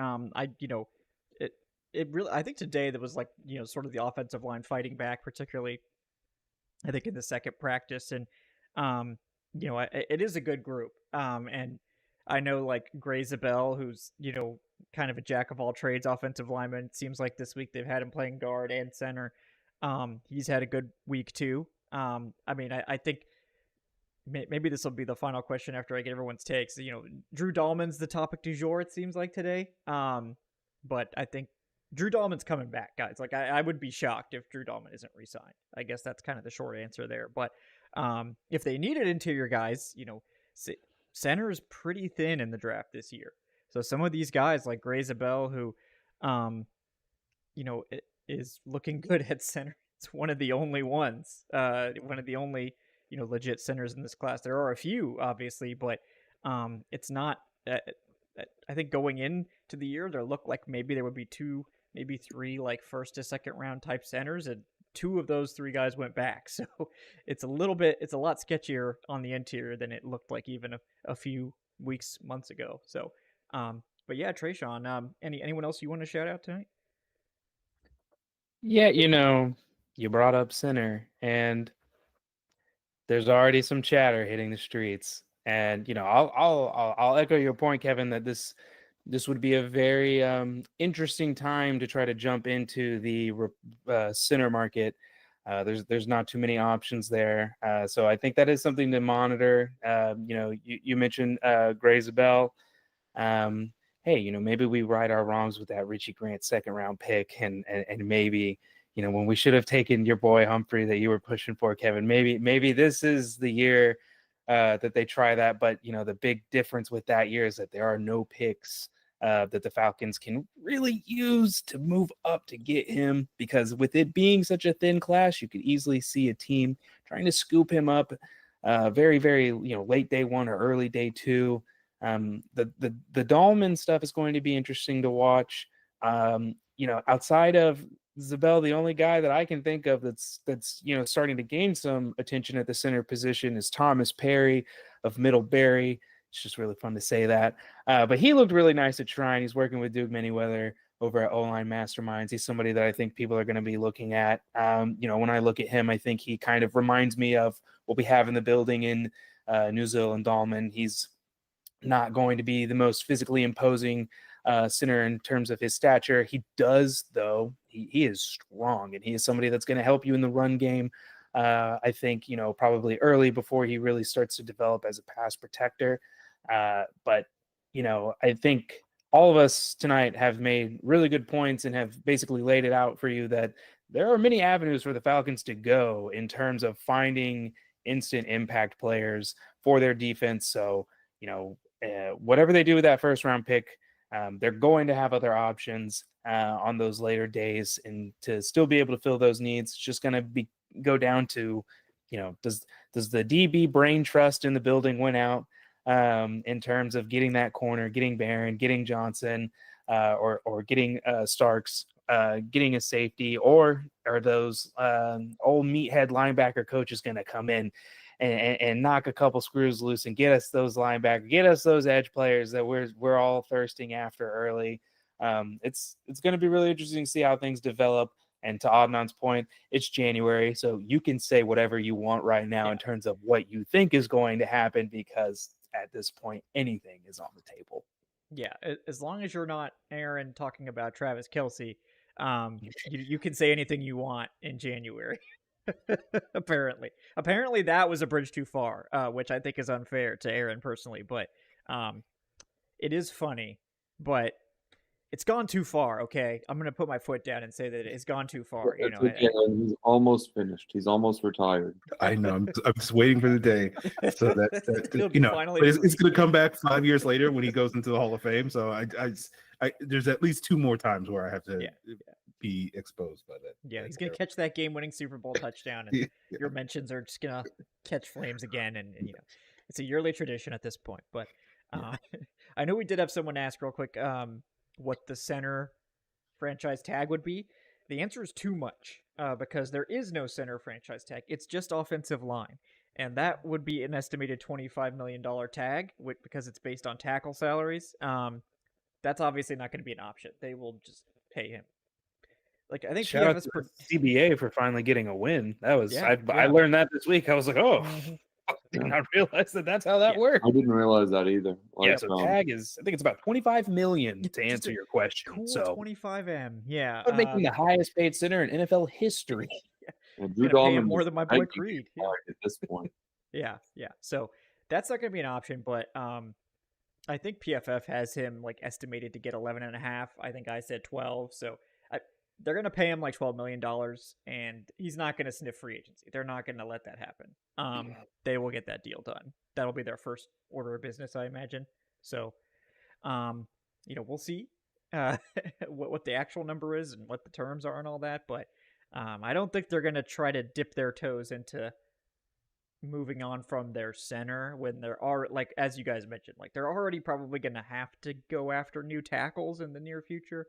It really, I think today there was like, sort of the offensive line fighting back, particularly I think in the second practice. And, it is a good group. And I know like Gray Zabel, who's, kind of a jack of all trades offensive lineman. It seems like this week they've had him playing guard and center. He's had a good week too. I think maybe this will be the final question after I get everyone's takes. Drew Dahlman's the topic du jour, it seems like today. But I think Drew Dahlman's coming back, guys. Like I would be shocked if Drew Dahlman isn't re-signed. I guess that's kind of the short answer there. But if they needed interior guys, center is pretty thin in the draft this year. So some of these guys like Gray Zabel, who, is looking good at center. It's one of the only ones, one of the only, legit centers in this class. There are a few, obviously, but it's not. I think going into the year, there looked like maybe there would be two, maybe three, like first to second round type centers, and two of those three guys went back. So it's a lot sketchier on the interior than it looked like even a few months ago. So, but yeah, Tre'Shon, anyone else you want to shout out tonight? Yeah, you brought up center, and there's already some chatter hitting the streets. And I'll echo your point, Kevin, that this would be a very interesting time to try to jump into the center market. There's not too many options there, so I think that is something to monitor. You mentioned Gray Zabel. Hey, maybe we right our wrongs with that Richie Grant second round pick, and maybe when we should have taken your boy Humphrey that you were pushing for, Kevin. Maybe this is the year that they try that. But the big difference with that year is that there are no picks that the Falcons can really use to move up to get him, because with it being such a thin class, you could easily see a team trying to scoop him up very, very late day one or early day two. The Dahlman stuff is going to be interesting to watch. Outside of Zabel, the only guy that I can think of that's starting to gain some attention at the center position is Thomas Perry of Middlebury. It's just really fun to say that. But he looked really nice at Shrine. He's working with Duke Manyweather over at O-Line Masterminds. He's somebody that I think people are going to be looking at. When I look at him, I think he kind of reminds me of what we have in the building in Nuzil and Dahlman. He's not going to be the most physically imposing center in terms of his stature. He does, though. He is strong, and he is somebody that's going to help you in the run game. I think, probably early before he really starts to develop as a pass protector. But I think all of us tonight have made really good points and have basically laid it out for you that there are many avenues for the Falcons to go in terms of finding instant impact players for their defense. So, whatever they do with that first round pick, they're going to have other options on those later days, and to still be able to fill those needs, it's just going to go down to, does the DB brain trust in the building win out in terms of getting that corner, getting Barron, getting Johnson, or getting Starks, getting a safety, or are those old meathead linebacker coaches going to come in and knock a couple screws loose and get us those linebackers, get us those edge players that we're all thirsting after early. It's going to be really interesting to see how things develop. And to Adnan's point, it's January, so you can say whatever you want right now in terms of what you think is going to happen, because at this point, anything is on the table. Yeah, as long as you're not, Aaron, talking about Travis Kelce, you can say anything you want in January. Apparently that was a bridge too far, which I think is unfair to Aaron personally, but it is funny, but it's gone too far. Okay, I'm gonna put my foot down and say that it's gone too far. He's almost finished. He's almost retired. I know. I'm just waiting for the day so that it's gonna come back 5 years later when he goes into the Hall of Fame. So I there's at least two more times where I have to be exposed by that. Yeah, that he's gonna era. catch that game-winning Super Bowl touchdown, and Yeah. your mentions are just gonna catch flames again, and it's a yearly tradition at this point. But I know we did have someone ask real quick what the center franchise tag would be. The answer is too much because there is no center franchise tag. It's just offensive line, and that would be an estimated $25 million tag, because it's based on tackle salaries. That's obviously not going to be an option. They will just pay him. Like, I think Shout out PFF to CBA for finally getting a win. That was I learned that this week. I was like, oh, I did not realize that's how that works. I didn't realize that either. Like, so tag is, I think it's about 25 million to answer your question. Cool, so 25M, yeah. Making the highest paid center in NFL history. Drew Gonna pay him Dalman more is than my boy begging Creed. to start at this point. Yeah. So that's not going to be an option, but I think PFF has him like estimated to get 11.5. I think I said 12. So they're going to pay him like $12 million, and he's not going to sniff free agency. They're not going to let that happen. They will get that deal done. That'll be their first order of business, I imagine. So, we'll see what the actual number is and what the terms are and all that. But I don't think they're going to try to dip their toes into moving on from their center when there are, like, as you guys mentioned, like, they're already probably going to have to go after new tackles in the near future.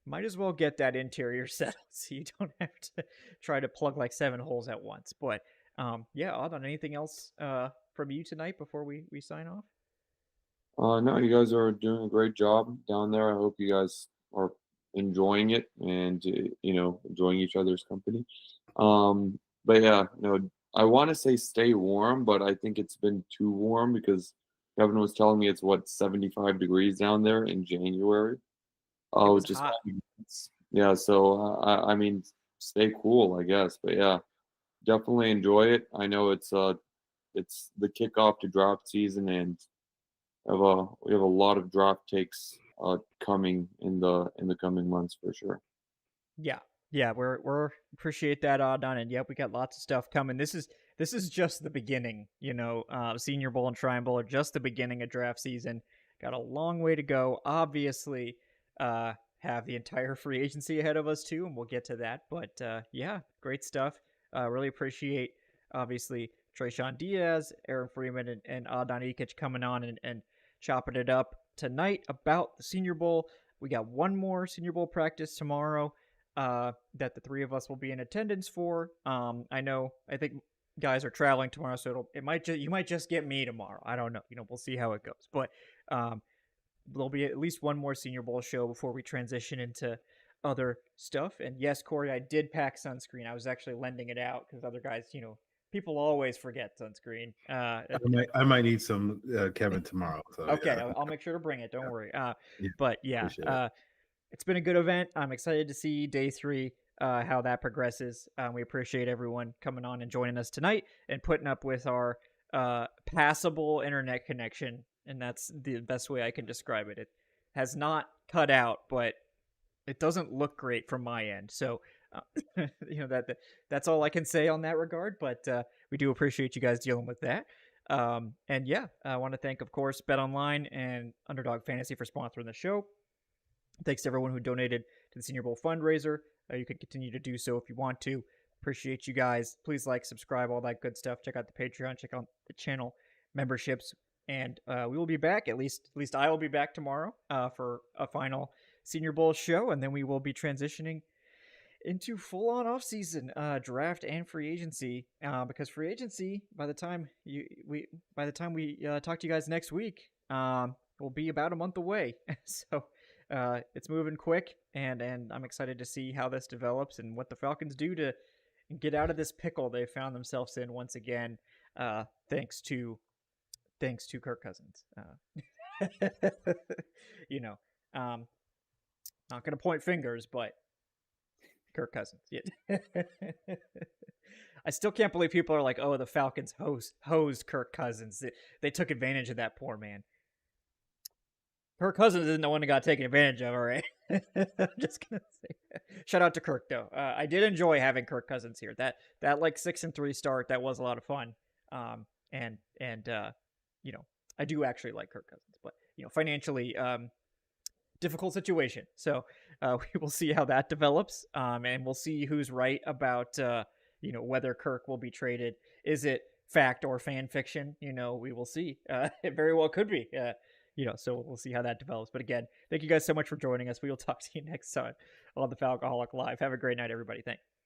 Might as well get that interior settled so you don't have to try to plug like 7 holes at once. But Adon, anything else from you tonight before we sign off? No, you guys are doing a great job down there. I hope you guys are enjoying it and enjoying each other's company. But yeah, I want to say stay warm, but I think it's been too warm because Kevin was telling me it's 75 degrees down there in January. Oh, just hot. Yeah, so I mean, stay cool, I guess. But yeah, definitely enjoy it. I know it's the kickoff to draft season, and we have a lot of draft takes coming in the coming months for sure. Yeah, we're appreciate that, Adon, and we got lots of stuff coming. This is just the beginning, Senior Bowl and Shrine Bowl are just the beginning of draft season. Got a long way to go. Obviously, have the entire free agency ahead of us too, and we'll get to that. But great stuff. Really appreciate, obviously, Tre'Shon Diaz, Aaron Freeman, and Adon Ikic coming on and chopping it up tonight about the Senior Bowl. We got one more Senior Bowl practice tomorrow that the three of us will be in attendance for. I think guys are traveling tomorrow, so you might just get me tomorrow. I don't know. We'll see how it goes. But there'll be at least one more Senior Bowl show before we transition into other stuff. And yes, Corey, I did pack sunscreen. I was actually lending it out because other guys, people always forget sunscreen. I might need some, Kevin, tomorrow. So, okay, I'll make sure to bring it. Don't worry. But it's been a good event. I'm excited to see day 3, how that progresses. We appreciate everyone coming on and joining us tonight and putting up with our passable internet connection. And that's the best way I can describe it. It has not cut out, but it doesn't look great from my end. So, that's all I can say on that regard. But we do appreciate you guys dealing with that. I want to thank, of course, BetOnline and Underdog Fantasy for sponsoring the show. Thanks to everyone who donated to the Senior Bowl fundraiser. You can continue to do so if you want to. Appreciate you guys. Please like, subscribe, all that good stuff. Check out the Patreon. Check out the channel memberships. And we will be back. At least I will be back tomorrow for a final Senior Bowl show, and then we will be transitioning into full-on off-season draft and free agency. Because free agency, by the time we talk to you guys next week, will be about a month away. So it's moving quick, and I'm excited to see how this develops and what the Falcons do to get out of this pickle they found themselves in once again. Thanks to Kirk Cousins. Not going to point fingers, but Kirk Cousins. Yeah. I still can't believe people are like, oh, the Falcons hosed Kirk Cousins. They took advantage of that poor man. Kirk Cousins isn't the one that got taken advantage of, all right? I'm just going to say that. Shout out to Kirk, though. I did enjoy having Kirk Cousins here. That like 6-3 start, that was a lot of fun. I do actually like Kirk Cousins, but financially, difficult situation. So we will see how that develops, and we'll see who's right about whether Kirk will be traded. Is it fact or fan fiction? We will see. It very well could be. So we'll see how that develops. But again, thank you guys so much for joining us. We will talk to you next time on the Falcoholic Live. Have a great night, everybody. Thanks.